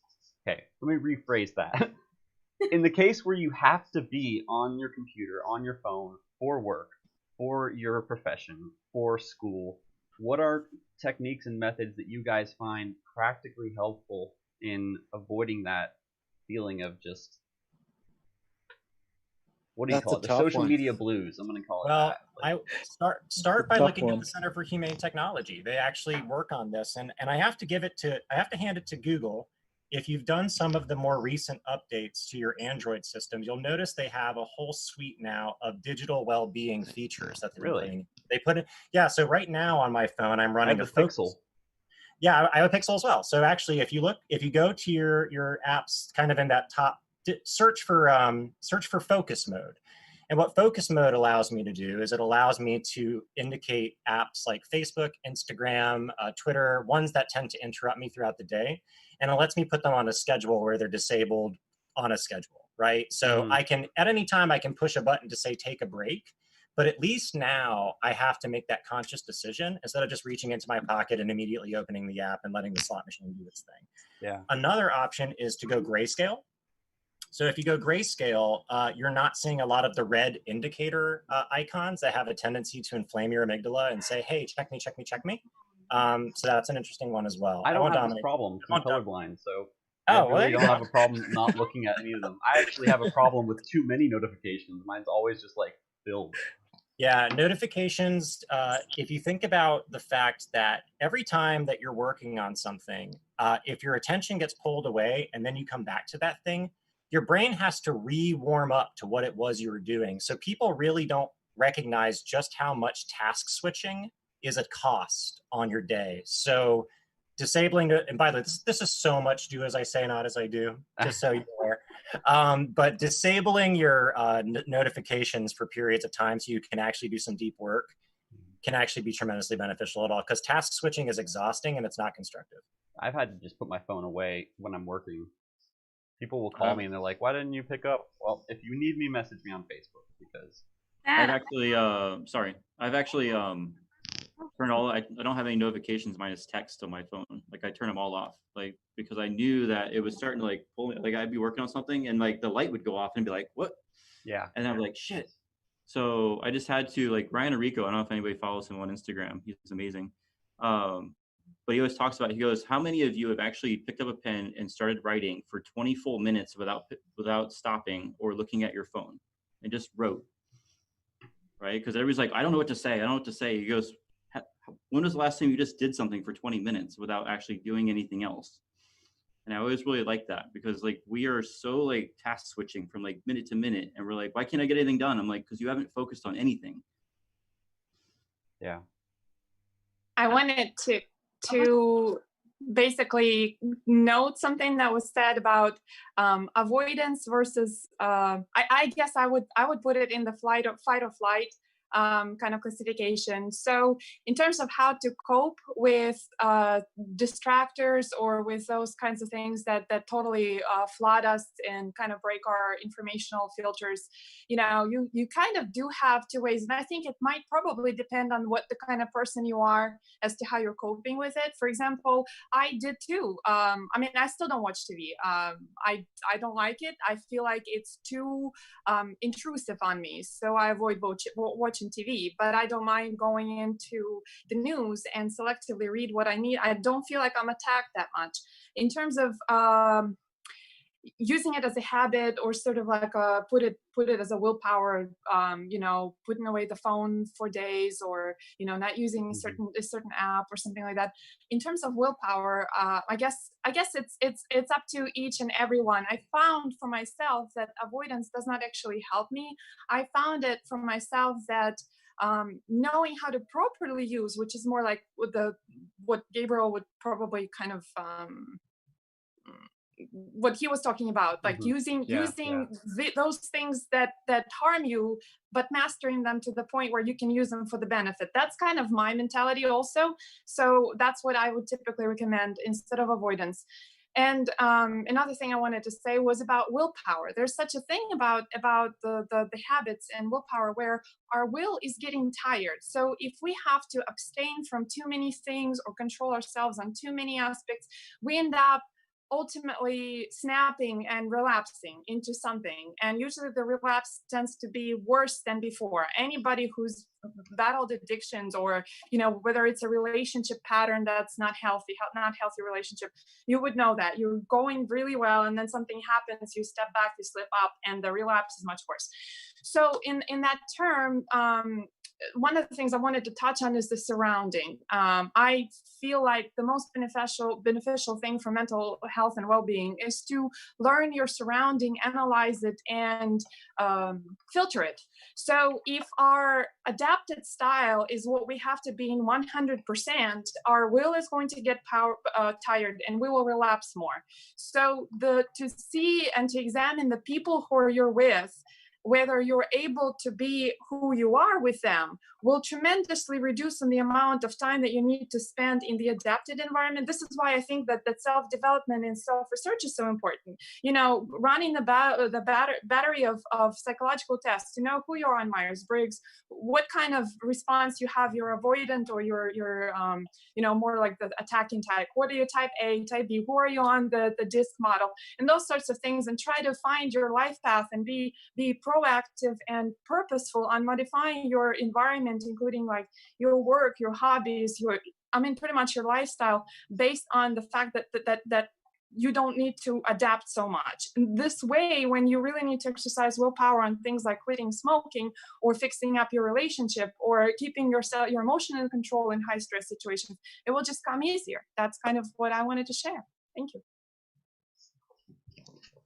Speaker 2: okay, let me rephrase that. In the case where you have to be on your computer, on your phone, for work, for your profession, for school, what are techniques and methods that you guys find practically helpful in avoiding that feeling of just, what do you
Speaker 6: That's
Speaker 2: call
Speaker 6: a
Speaker 2: it? The
Speaker 6: tough
Speaker 2: social
Speaker 6: one.
Speaker 2: media blues. I'm going to call it
Speaker 4: Well,
Speaker 2: that. Like,
Speaker 4: I start by
Speaker 6: tough
Speaker 4: looking at
Speaker 6: one.
Speaker 4: the Center for Humane Technology. They actually work on this, and I have to hand it to Google. If you've done some of the more recent updates to your Android system, you'll notice they have a whole suite now of digital well-being features that they're
Speaker 2: Really?
Speaker 4: putting. They put it, yeah. So right now on my phone, I'm
Speaker 2: I
Speaker 4: running
Speaker 2: have
Speaker 4: a
Speaker 2: the
Speaker 4: Focus.
Speaker 2: Pixel.
Speaker 4: Yeah, I have a Pixel as well. So actually, if you go to your apps, kind of in that top, search for focus mode. And what focus mode allows me to do is it allows me to indicate apps like Facebook, Instagram, Twitter, ones that tend to interrupt me throughout the day. And it lets me put them on a schedule where they're disabled on a schedule, right? So I can, at any time, I can push a button to say, take a break. But at least now I have to make that conscious decision instead of just reaching into my pocket and immediately opening the app and letting the slot machine do its thing.
Speaker 2: Yeah.
Speaker 4: Another option is to go grayscale. So if you go grayscale, you're not seeing a lot of the red indicator icons that have a tendency to inflame your amygdala and say, hey, check me, check me, check me. So that's an interesting one as well.
Speaker 2: I don't have this problem. I'm colorblind, so I really don't have a problem not looking at any of them. I actually have a problem with too many notifications. Mine's always just like filled.
Speaker 4: Yeah, notifications, if you think about the fact that every time that you're working on something, if your attention gets pulled away and then you come back to that thing, your brain has to re-warm up to what it was you were doing. So people really don't recognize just how much task switching is a cost on your day. So disabling it, and by the way, this is so much do as I say, not as I do, just so you're aware. But disabling your notifications for periods of time so you can actually do some deep work can actually be tremendously beneficial at all, because task switching is exhausting and it's not constructive.
Speaker 2: I've had to just put my phone away when I'm working. People will call me and they're like, why didn't you pick up? Well, if you need me, message me on Facebook, because
Speaker 8: I've actually turned all, I don't have any notifications minus text on my phone. Like I turn them all off, like, because I knew that it was starting to like pull me, like I'd be working on something and like the light would go off and be like, what?
Speaker 2: Yeah.
Speaker 8: And I'm like, shit. So I just had to, like, Ryan Arico, I don't know if anybody follows him on Instagram. He's amazing. But he always talks about, he goes, how many of you have actually picked up a pen and started writing for 20 full minutes without stopping or looking at your phone and just wrote, right? Because everybody's like, I don't know what to say. I don't know what to say. He goes, when was the last time you just did something for 20 minutes without actually doing anything else? And I always really like that, because like we are so like task switching from like minute to minute, and we're like, why can't I get anything done? I'm like, because you haven't focused on anything.
Speaker 2: Yeah.
Speaker 7: I wanted to basically note something that was said about avoidance versus I guess I would put it in the fight or flight kind of classification. So in terms of how to cope with distractors or with those kinds of things that totally flood us and kind of break our informational filters, you kind of do have two ways. And I think it might probably depend on what the kind of person you are as to how you're coping with it. For example, I did too. I mean, I still don't watch TV. I don't like it. I feel like it's too intrusive on me. So I avoid watching TV, but I don't mind going into the news and selectively read what I need. I don't feel like I'm attacked that much. In terms of using it as a habit, or sort of like put it as a willpower, putting away the phone for days, or not using a certain app or something like that. In terms of willpower, I guess it's up to each and everyone. I found for myself that avoidance does not actually help me. I found it for myself that knowing how to properly use, which is more like what Gabriel would probably kind of what he was talking about, like using those things that harm you, but mastering them to the point where you can use them for the benefit. That's kind of my mentality also. So that's what I would typically recommend instead of avoidance. And another thing I wanted to say was about willpower. There's such a thing about the habits and willpower where our will is getting tired. So if we have to abstain from too many things or control ourselves on too many aspects, we end up ultimately snapping and relapsing into something. And usually the relapse tends to be worse than before. Anybody who's battled addictions, or, you know, whether it's a relationship pattern that's not healthy relationship, you would know that you're going really well and then something happens, you step back, you slip up, and the relapse is much worse. So in that term, one of the things I wanted to touch on is the surrounding. I feel like the most beneficial thing for mental health and well-being is to learn your surrounding, analyze it, and filter it. So if our adapted style is what we have to be in 100%, our will is going to get tired and we will relapse more. So to see and to examine the people who you're with, whether you're able to be who you are with them, will tremendously reduce on the amount of time that you need to spend in the adapted environment. This is why I think that self-development and self-research is so important. You know, running the battery of psychological tests to know who you are on Myers-Briggs, what kind of response you have, you're avoidant or you're you know, more like the attacking type. What are you, type A, type B? Who are you on the DISC model? And those sorts of things, and try to find your life path and be proactive and purposeful on modifying your environment, including like your work, your hobbies, pretty much your lifestyle, based on the fact that you don't need to adapt so much. This way, when you really need to exercise willpower on things like quitting smoking or fixing up your relationship or keeping your emotional control in high stress situations, it will just come easier. That's kind of what I wanted to share. Thank you.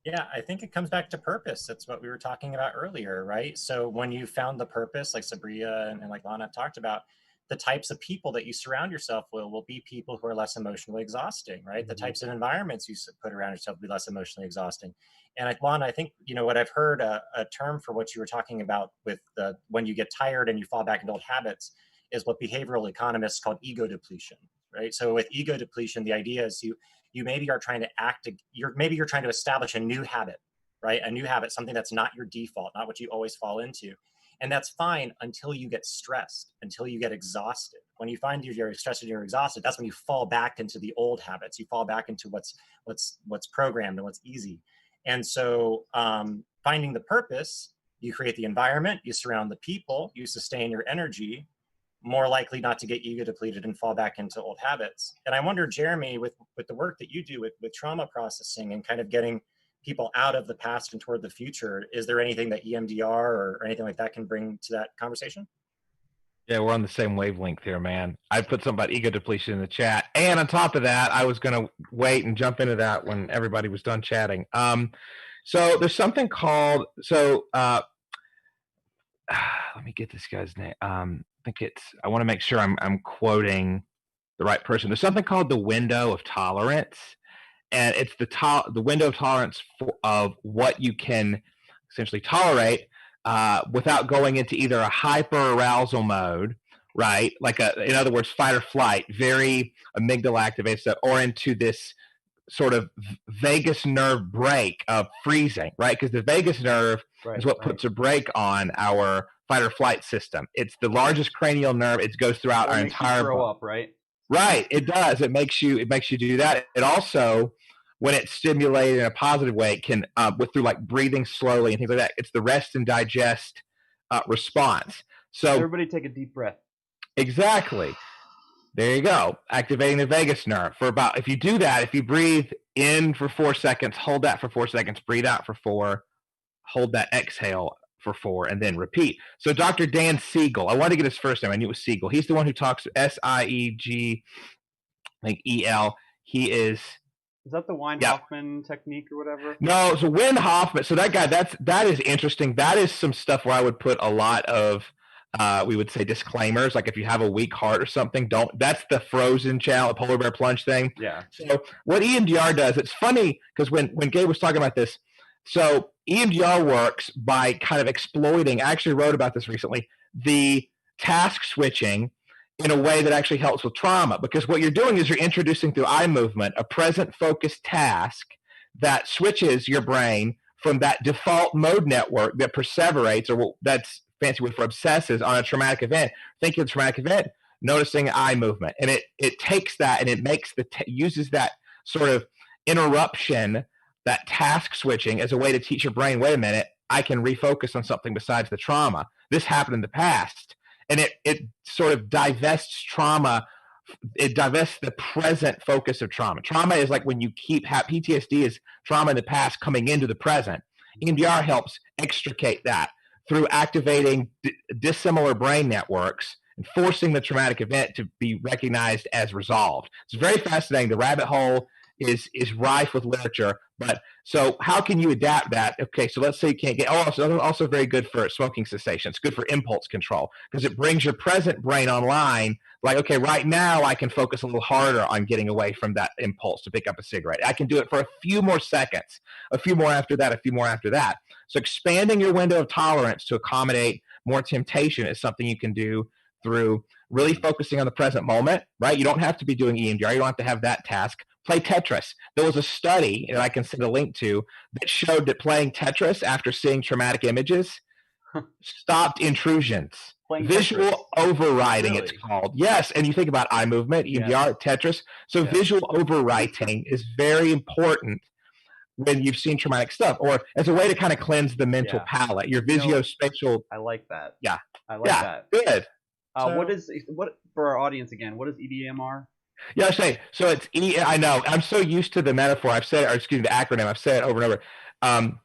Speaker 4: Yeah, I think it comes back to purpose. That's what we were talking about earlier, right? So when you found the purpose, like Sabria and like Lana talked about, the types of people that you surround yourself with will be people who are less emotionally exhausting, right? The types of environments you put around yourself will be less emotionally exhausting. And like Lana, I think, you know, what I've heard a term for what you were talking about with when you get tired and you fall back into old habits is what behavioral economists call ego depletion, right? So with ego depletion, the idea is you maybe are trying to you're trying to establish a new habit, right? A new habit, something that's not your default, not what you always fall into. And that's fine until you get stressed, until you get exhausted. When you find you're stressed and you're exhausted, that's when you fall back into the old habits. You fall back into what's programmed and what's easy. And so finding the purpose, you create the environment, you surround the people, you sustain your energy, more likely not to get ego depleted and fall back into old habits. And I wonder, Jeremy, with the work that you do with trauma processing and kind of getting people out of the past and toward the future, is there anything that EMDR or anything like that can bring to that conversation?
Speaker 1: Yeah, we're on the same wavelength here, man. I put something about ego depletion in the chat. And on top of that, I was going to wait and jump into that when everybody was done chatting. So there's something called, let me get this guy's name. I want to make sure I'm quoting the right person. There's something called the window of tolerance. And it's the window of tolerance of what you can essentially tolerate without going into either a hyper arousal mode, right? Like in other words, fight or flight, very amygdala activated stuff, or into this sort of vagus nerve break of freezing, right? Because the vagus nerve is what puts a brake on our fight or flight system. It's the largest cranial nerve. It goes throughout our entire
Speaker 3: body. Up, right?
Speaker 1: Right, it does. It makes you do that. It also, when it's stimulated in a positive way, it can through like breathing slowly and things like that. It's the rest and digest response. So
Speaker 3: everybody take a deep breath.
Speaker 1: Exactly. There you go. Activating the vagus nerve for about. If you do that, if you breathe in for 4 seconds, hold that for 4 seconds, breathe out for 4, hold that exhale for 4, and then repeat. So Dr. Dan Siegel, I wanted to get his first name. I knew it was Siegel. He's the one who talks SIEG, like EL. He is.
Speaker 3: Is that the Wien-Hoffman technique or whatever?
Speaker 1: No, so Wien Hoffman. So that guy, that is interesting. That is some stuff where I would put a lot of we would say disclaimers, like if you have a weak heart or something, don't. That's the frozen challenge, polar bear plunge thing.
Speaker 3: Yeah.
Speaker 1: So what EMDR does, it's funny because when Gabe was talking about this, so EMDR works by kind of exploiting, I actually wrote about this recently, the task switching in a way that actually helps with trauma, because what you're doing is you're introducing through eye movement a present focused task that switches your brain from that default mode network that perseverates, or that's fancy word for obsesses on a traumatic event. Thinking of a traumatic event, noticing eye movement, and it takes that and it makes uses that sort of interruption, that task switching, as a way to teach your brain, wait a minute, I can refocus on something besides the trauma. This happened in the past. And it sort of divests trauma. It divests the present focus of trauma. Trauma is like when you keep PTSD is trauma in the past coming into the present. EMDR helps extricate that through activating dissimilar brain networks and forcing the traumatic event to be recognized as resolved. It's very fascinating. The rabbit hole is rife with literature. But so how can you adapt that? Okay, so let's say you can't get, also very good for smoking cessation. It's good for impulse control because it brings your present brain online. Like, okay, right now I can focus a little harder on getting away from that impulse to pick up a cigarette. I can do it for a few more seconds, a few more after that, a few more after that. So expanding your window of tolerance to accommodate more temptation is something you can do through really focusing on the present moment, right? You don't have to be doing EMDR. You don't have to have that task. Play Tetris. There was a study that I can send a link to that showed that playing Tetris after seeing traumatic images stopped intrusions. Visual overriding, really? It's called. Yes, and you think about eye movement, EMDR, Tetris. So visual overwriting is very important when you've seen traumatic stuff, or as a way to kind of cleanse the mental palette. Your visuospatial.
Speaker 3: I like that.
Speaker 1: Yeah.
Speaker 3: I like that.
Speaker 1: Good.
Speaker 3: What for our audience again? What is EDMR?
Speaker 1: Yeah, I say so. It's I know. I'm so used to the metaphor. I've said, or excuse me, the acronym. I've said it over and over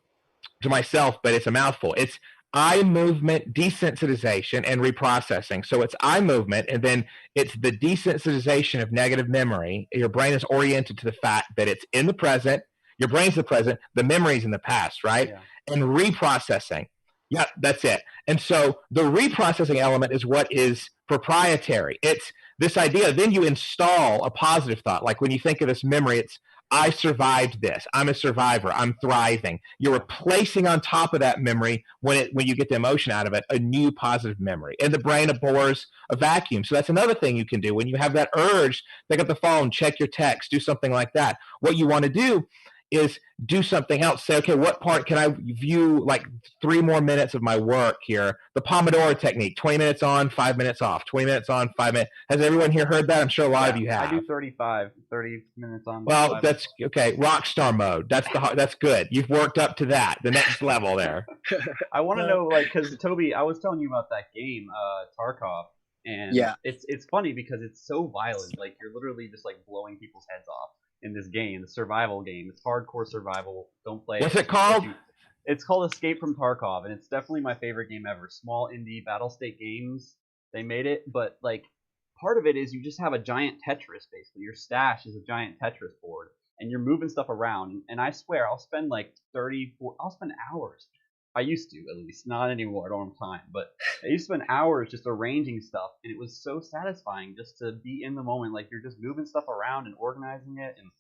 Speaker 1: to myself, but it's a mouthful. It's eye movement desensitization and reprocessing. So it's eye movement, and then it's the desensitization of negative memory. Your brain is oriented to the fact that it's in the present. Your brain's the present. The memory's in the past, right? Yeah. And reprocessing. Yeah, that's it. And so the reprocessing element is what is proprietary. It's this idea. Then you install a positive thought. Like when you think of this memory, it's I survived this. I'm a survivor. I'm thriving. You're replacing on top of that memory when you get the emotion out of it, a new positive memory. And the brain abhors a vacuum. So that's another thing you can do when you have that urge. Pick up the phone, check your text, do something like that. What you want to do is do something else. Say, okay, what part can I view, like 3 more minutes of my work here? The Pomodoro technique, 20 minutes on, 5 minutes off, 20 minutes on, 5 minutes. Has everyone here heard that? I'm sure a lot of you have.
Speaker 3: I do 30 minutes on.
Speaker 1: Well, that's okay. Rockstar mode. That's good. You've worked up to that, the next level there.
Speaker 3: I want to know, like, because Toby, I was telling you about that game, Tarkov, and it's funny because it's so violent. Like, you're literally just like blowing people's heads off in this game, the survival game. It's hardcore survival. Don't play it.
Speaker 1: What's it called?
Speaker 3: It's called Escape from Tarkov, and it's definitely my favorite game ever. Small indie Battle State Games, they made it, but like part of it is you just have a giant Tetris, basically. Your stash is a giant Tetris board, and you're moving stuff around. And I swear, I'll spend like I'll spend hours. I used to, at least. Not anymore. I don't have time. But I used to spend hours just arranging stuff, and it was so satisfying just to be in the moment. Like, you're just moving stuff around and organizing it, and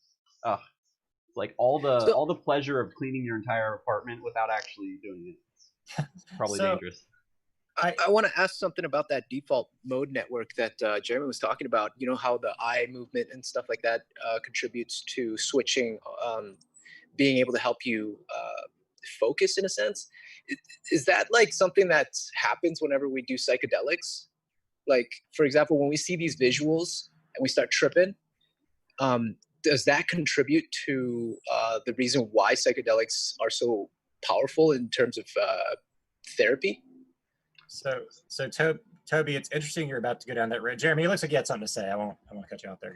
Speaker 3: it's like all the pleasure of cleaning your entire apartment without actually doing it. It's probably dangerous.
Speaker 6: I want to ask something about that default mode network that Jeremy was talking about. You know, how the eye movement and stuff like that contributes to switching, being able to help you focus in a sense. Is that like something that happens whenever we do psychedelics? Like, for example, when we see these visuals and we start tripping, does that contribute to the reason why psychedelics are so powerful in terms of therapy?
Speaker 4: So Toby, it's interesting you're about to go down that road. Jeremy, it looks like you had something to say. I won't cut you out there.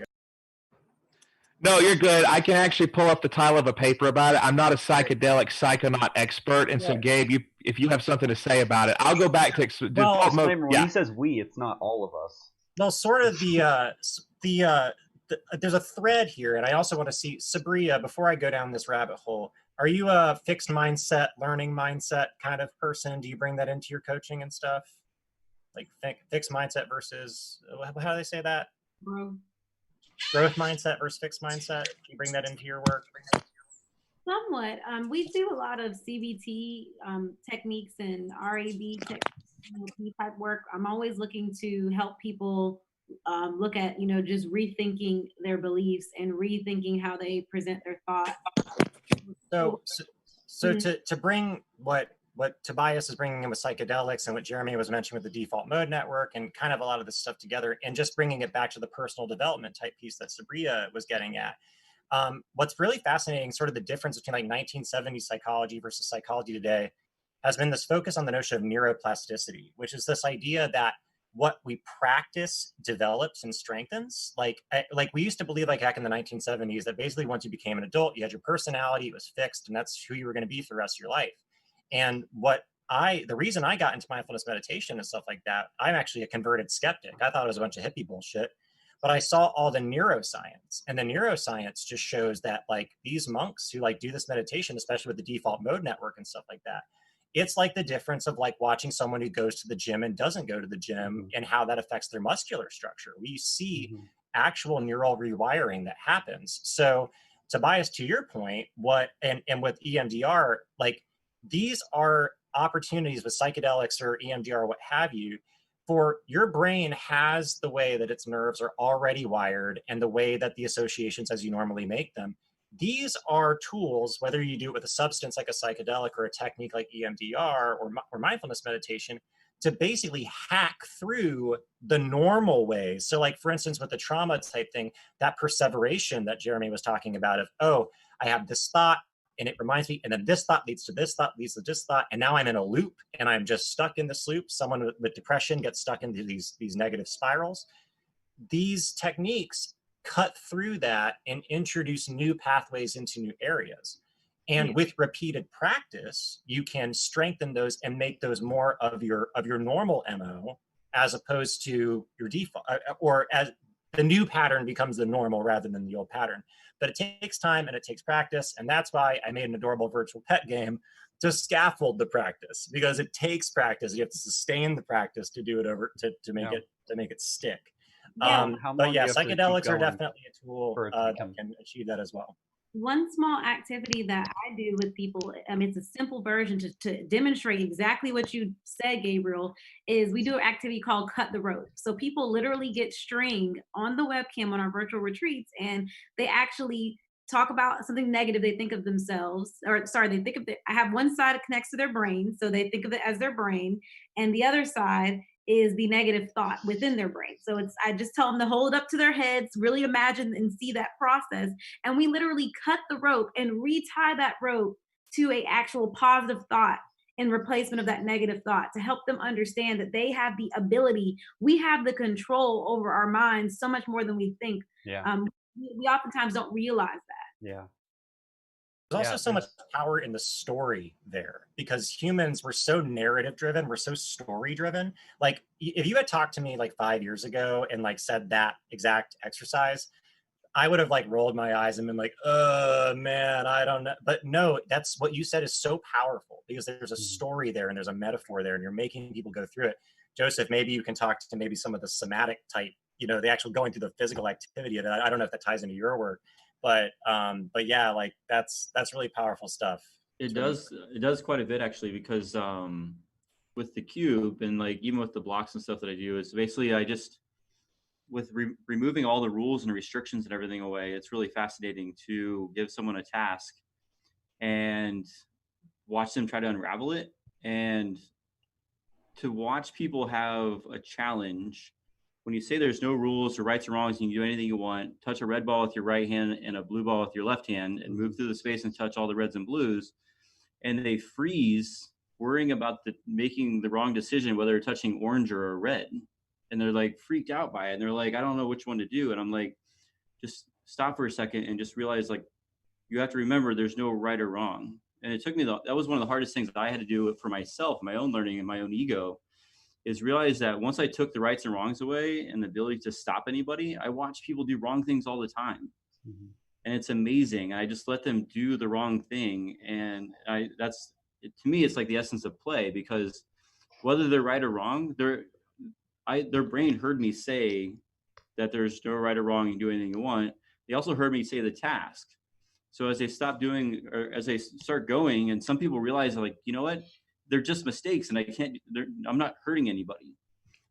Speaker 1: No, you're good. I can actually pull up the title of a paper about it. I'm not a psychedelic psychonaut expert, and so Gabe, if you have something to say about it, I'll go back to default mode.
Speaker 3: When he says we, it's not all of us.
Speaker 4: Well, sort of there's a thread here, and I also want to see, Sabria, before I go down this rabbit hole, are you a fixed mindset, learning mindset kind of person? Do you bring that into your coaching and stuff? like fixed mindset versus, how do they say that?
Speaker 5: Growth.
Speaker 4: Growth mindset versus fixed mindset. You bring that into your work?
Speaker 5: Somewhat. We do a lot of CBT techniques and RAB type work. I'm always looking to help people look at, just rethinking their beliefs and rethinking how they present their thoughts.
Speaker 4: So to bring what Tobias is bringing in with psychedelics and what Jeremy was mentioning with the default mode network and kind of a lot of this stuff together, and just bringing it back to the personal development type piece that Sabria was getting at. What's really fascinating, sort of the difference between like 1970s psychology versus psychology today, has been this focus on the notion of neuroplasticity, which is this idea that what we practice develops and strengthens. Like we used to believe, like back in the 1970s, that basically once you became an adult, you had your personality, it was fixed, and that's who you were going to be for the rest of your life. And the reason I got into mindfulness meditation and stuff like that, I'm actually a converted skeptic. I thought it was a bunch of hippie bullshit. But I saw all the neuroscience, and the neuroscience just shows that like these monks who like do this meditation, especially with the default mode network and stuff like that, it's like the difference of like watching someone who goes to the gym and doesn't go to the gym and how that affects their muscular structure. We see actual neural rewiring that happens. So Tobias, to your point, and with EMDR, like these are opportunities with psychedelics or EMDR, what have you, for your brain has the way that its nerves are already wired and the way that the associations as you normally make them. These are tools, whether you do it with a substance like a psychedelic or a technique like EMDR or mindfulness meditation, to basically hack through the normal ways. So like, for instance, with the trauma type thing, that perseveration that Jeremy was talking about of, oh, I have this thought, and it reminds me, and then this thought leads to this thought, leads to this thought, and now I'm in a loop, and I'm just stuck in this loop. Someone with depression gets stuck into these negative spirals. These techniques cut through that and introduce new pathways into new areas. And with repeated practice, you can strengthen those and make those more of your normal MO, as opposed to your default, or as the new pattern becomes the normal rather than the old pattern. But it takes time and it takes practice. And that's why I made an adorable virtual pet game to scaffold the practice, because it takes practice. You have to sustain the practice to do it over to make it stick. But yeah, psychedelics are definitely a tool that can achieve that as well.
Speaker 5: One small activity that I do with people, it's a simple version to demonstrate exactly what you said, Gabriel, is we do an activity called cut the rope. So people literally get string on the webcam on our virtual retreats, and they actually talk about something negative they think of themselves, or sorry, they think of it. I have one side that connects to their brain, so they think of it as their brain, and the other side is the negative thought within their brain. So I just tell them to hold it up to their heads, really imagine and see that process. And we literally cut the rope and retie that rope to a actual positive thought in replacement of that negative thought, to help them understand that they have the ability, we have the control over our minds so much more than we think. We oftentimes don't realize that.
Speaker 4: There's also so much power in the story there, because humans were so narrative driven, we're so story driven. Like if you had talked to me like 5 years ago and like said that exact exercise, I would have like rolled my eyes and been like, man, I don't know. But no, that's what you said is so powerful, because there's a story there and there's a metaphor there and you're making people go through it. Joseph, maybe you can talk to maybe some of the somatic type, the actual going through the physical activity of that. I don't know if that ties into your work. But yeah, like that's really powerful stuff.
Speaker 8: It does quite a bit actually, because with the cube and like even with the blocks and stuff that I do, is basically I just with removing all the rules and restrictions and everything away. It's really fascinating to give someone a task and watch them try to unravel it, and to watch people have a challenge. When you say there's no rules or rights or wrongs, you can do anything you want, touch a red ball with your right hand and a blue ball with your left hand and move through the space and touch all the reds and blues. And they freeze worrying about making the wrong decision, whether they're touching orange or red. And they're like freaked out by it. And they're like, I don't know which one to do. And I'm like, just stop for a second and just realize, like, you have to remember there's no right or wrong. And it took me, that was one of the hardest things that I had to do for myself, my own learning and my own ego, is realize that once I took the rights and wrongs away and the ability to stop anybody, I watch people do wrong things all the time. And it's amazing. I just let them do the wrong thing. And to me, it's like the essence of play, because whether they're right or wrong, their brain heard me say that there's no right or wrong, you can do anything you want. They also heard me say the task. So as they stop doing, or as they start going, and some people realize like, you know what, they're just mistakes and I'm not hurting anybody.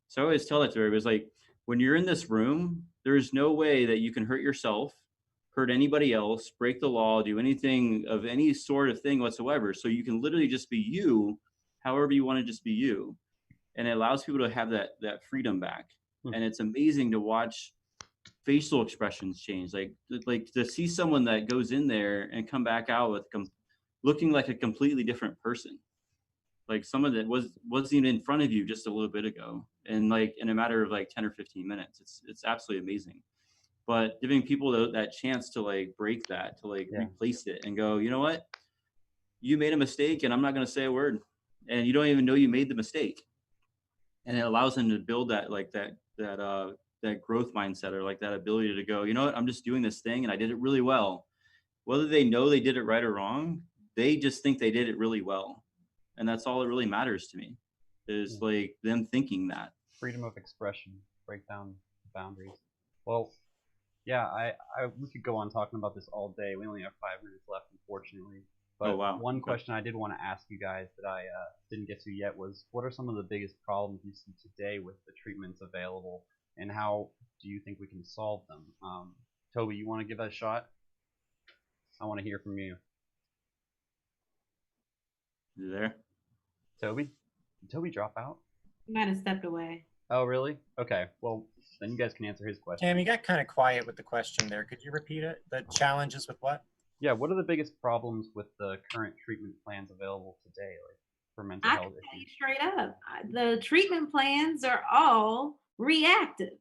Speaker 8: So I always tell that to everybody, it's like, when you're in this room, there's no way that you can hurt yourself, hurt anybody else, break the law, do anything of any sort of thing whatsoever. So you can literally just be you, however you want to just be you. And it allows people to have that freedom back. And it's amazing to watch facial expressions change. Like to see someone that goes in there and come back out with looking like a completely different person. Like someone that wasn't even in front of you just a little bit ago. And like in a matter of like 10 or 15 minutes, it's absolutely amazing. But giving people that chance to like break that, to like replace it and go, you know what, you made a mistake and I'm not going to say a word, and you don't even know you made the mistake. And it allows them to build that like that growth mindset, or like that ability to go, you know what, I'm just doing this thing and I did it really well. Whether they know they did it right or wrong, they just think they did it really well. And that's all that really matters to me, is like them thinking that.
Speaker 2: Freedom of expression, break down boundaries. Well, yeah, we could go on talking about this all day. We only have 5 minutes left, unfortunately. But one question I did want to ask you guys that I didn't get to yet was, what are some of the biggest problems you see today with the treatments available, and how do you think we can solve them? Toby, you want to give that a shot? I want to hear from you.
Speaker 8: You there?
Speaker 2: Toby? Did Toby drop out?
Speaker 5: He might have stepped away.
Speaker 2: Oh, really? Okay. Well, then you guys can answer his question.
Speaker 4: Cam, you got kind of quiet with the question there. Could you repeat it? The challenges with what?
Speaker 2: Yeah, what are the biggest problems with the current treatment plans available today, like for mental health issues?
Speaker 5: Straight up, the treatment plans are all reactive,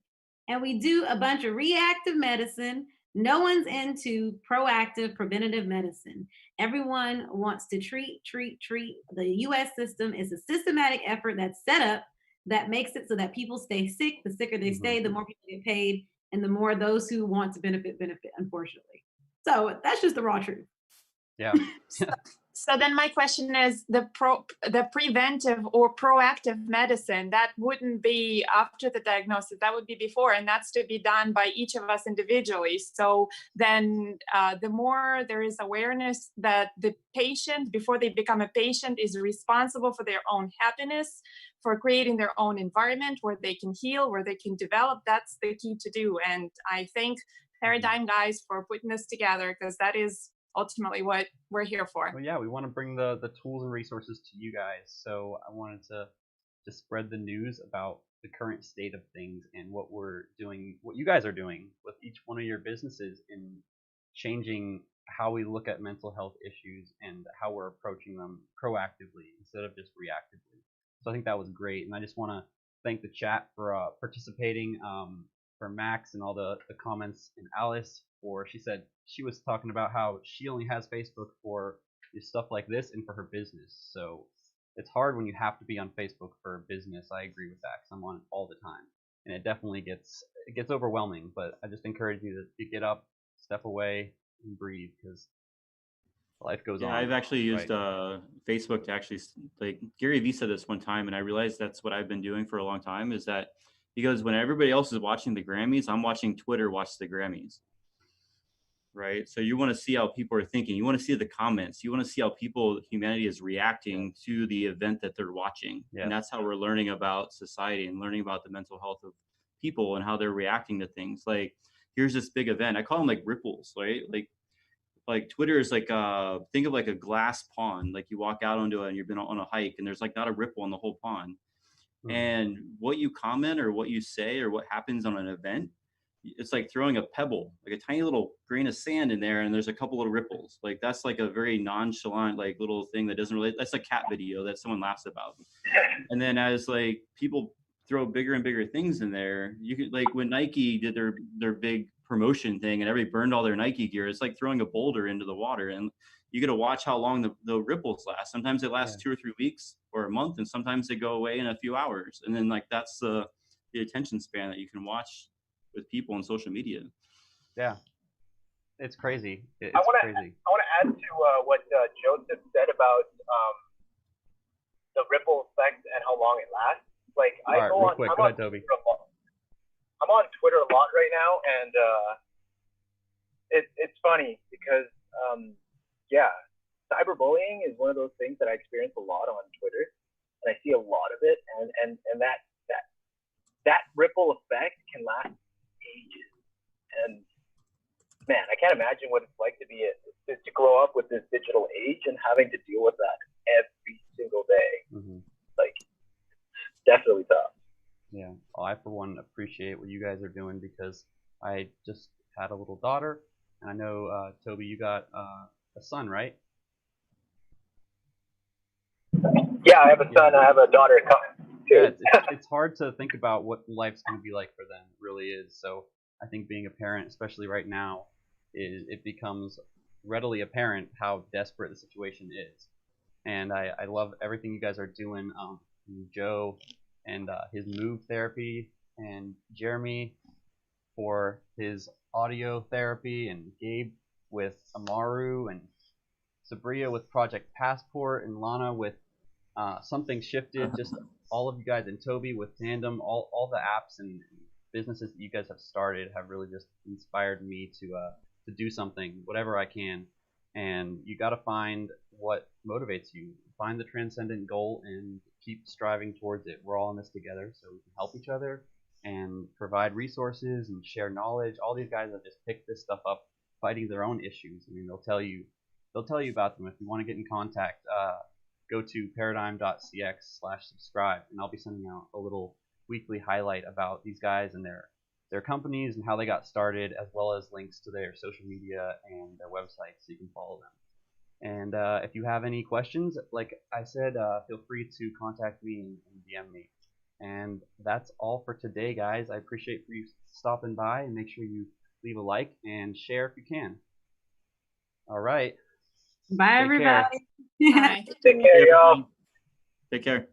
Speaker 5: and we do a bunch of reactive medicine. No one's into proactive preventative medicine. Everyone wants to treat. The U.S. system is a systematic effort that's set up that makes it so that people stay sick. The sicker they stay, the more people get paid, and the more those who want to benefit, unfortunately. So that's just the raw truth.
Speaker 2: Yeah.
Speaker 7: So then my question is, the preventive or proactive medicine, that wouldn't be after the diagnosis, that would be before, and that's to be done by each of us individually. So then the more there is awareness that the patient, before they become a patient, is responsible for their own happiness, for creating their own environment where they can heal, where they can develop, that's the key to do. And I thank Paradigm guys for putting this together, because that is ultimately what we're here for.
Speaker 2: Well, yeah, we want to bring the tools and resources to you guys. So I wanted to spread the news about the current state of things and what we're doing, what you guys are doing with each one of your businesses in changing how we look at mental health issues and how we're approaching them proactively instead of just reactively. So I think that was great. And I just want to thank the chat for participating, for Max and all the comments, and Alice she said she was talking about how she only has Facebook for stuff like this and for her business. So it's hard when you have to be on Facebook for business. I agree with that, because I'm on it all the time, and it definitely gets overwhelming. But I just encourage you to get up, step away, and breathe, because life goes on.
Speaker 8: I've actually used Facebook to actually, like Gary Vee said this one time, and I realized that's what I've been doing for a long time, is that because when everybody else is watching the Grammys, I'm watching Twitter watch the Grammys. Right. So you want to see how people are thinking. You want to see the comments. You want to see how humanity is reacting to the event that they're watching. Yeah. And that's how we're learning about society and learning about the mental health of people and how they're reacting to things. Like, here's this big event. I call them like ripples, right? Like Twitter is like, think of like a glass pond. Like you walk out onto it and you've been on a hike and there's like not a ripple on the whole pond. Mm-hmm. And what you comment or what you say or what happens on an event, it's like throwing a pebble, like a tiny little grain of sand in there, and there's a couple little ripples. Like that's like a very nonchalant, like little thing that doesn't really, that's a cat video that someone laughs about. And then as like people throw bigger and bigger things in there, you could, like when Nike did their big promotion thing and everybody burned all their Nike gear, it's like throwing a boulder into the water, and you got to watch how long the ripples last. Sometimes they last 2 or 3 weeks or a month, and sometimes they go away in a few hours. And then like that's the attention span that you can watch with people on social media.
Speaker 2: Yeah, it's crazy. It's crazy.
Speaker 9: I want to add to what Joseph said about the ripple effect and how long it lasts. Like
Speaker 2: All right, real quick, go ahead, Toby.
Speaker 9: I'm on Twitter a lot right now, and it's funny because yeah, cyberbullying is one of those things that I experience a lot on Twitter, and I see a lot of it, and that ripple effect can last ages. And man, I can't imagine what it's like to grow up with this digital age and having to deal with that every single day.
Speaker 2: Mm-hmm.
Speaker 9: Like, definitely tough.
Speaker 2: Yeah, well, I for one appreciate what you guys are doing because I just had a little daughter, and I know Toby, you got a son, right?
Speaker 9: Yeah, I have a son. I have a daughter coming too.
Speaker 2: Yeah, it's hard to think about what life's going to be like for them. It really is. So I think being a parent, especially right now, it becomes readily apparent how desperate the situation is. And I love everything you guys are doing. Joe and his move therapy, and Jeremy for his audio therapy, and Gabe with Amaru, and Sabria with Project Passport, and Lana with Something Shifted. Just all of you guys, and Toby with Tandem. All the apps and businesses that you guys have started have really just inspired me to do something, whatever I can. And you got to find what motivates you. Find the transcendent goal and keep striving towards it. We're all in this together, so we can help each other and provide resources and share knowledge. All these guys have just picked this stuff up, fighting their own issues. I mean, they'll tell you about them. If you want to get in contact, go to paradigm.cx/subscribe, and I'll be sending out a little weekly highlight about these guys and their companies and how they got started, as well as links to their social media and their website so you can follow them. And if you have any questions, like I said, feel free to contact me and DM me. And that's all for today, guys. I appreciate you stopping by, and make sure you leave a like and share if you can. All right.
Speaker 5: Bye, everybody.
Speaker 7: Bye.
Speaker 9: Take care, y'all.
Speaker 8: Take care.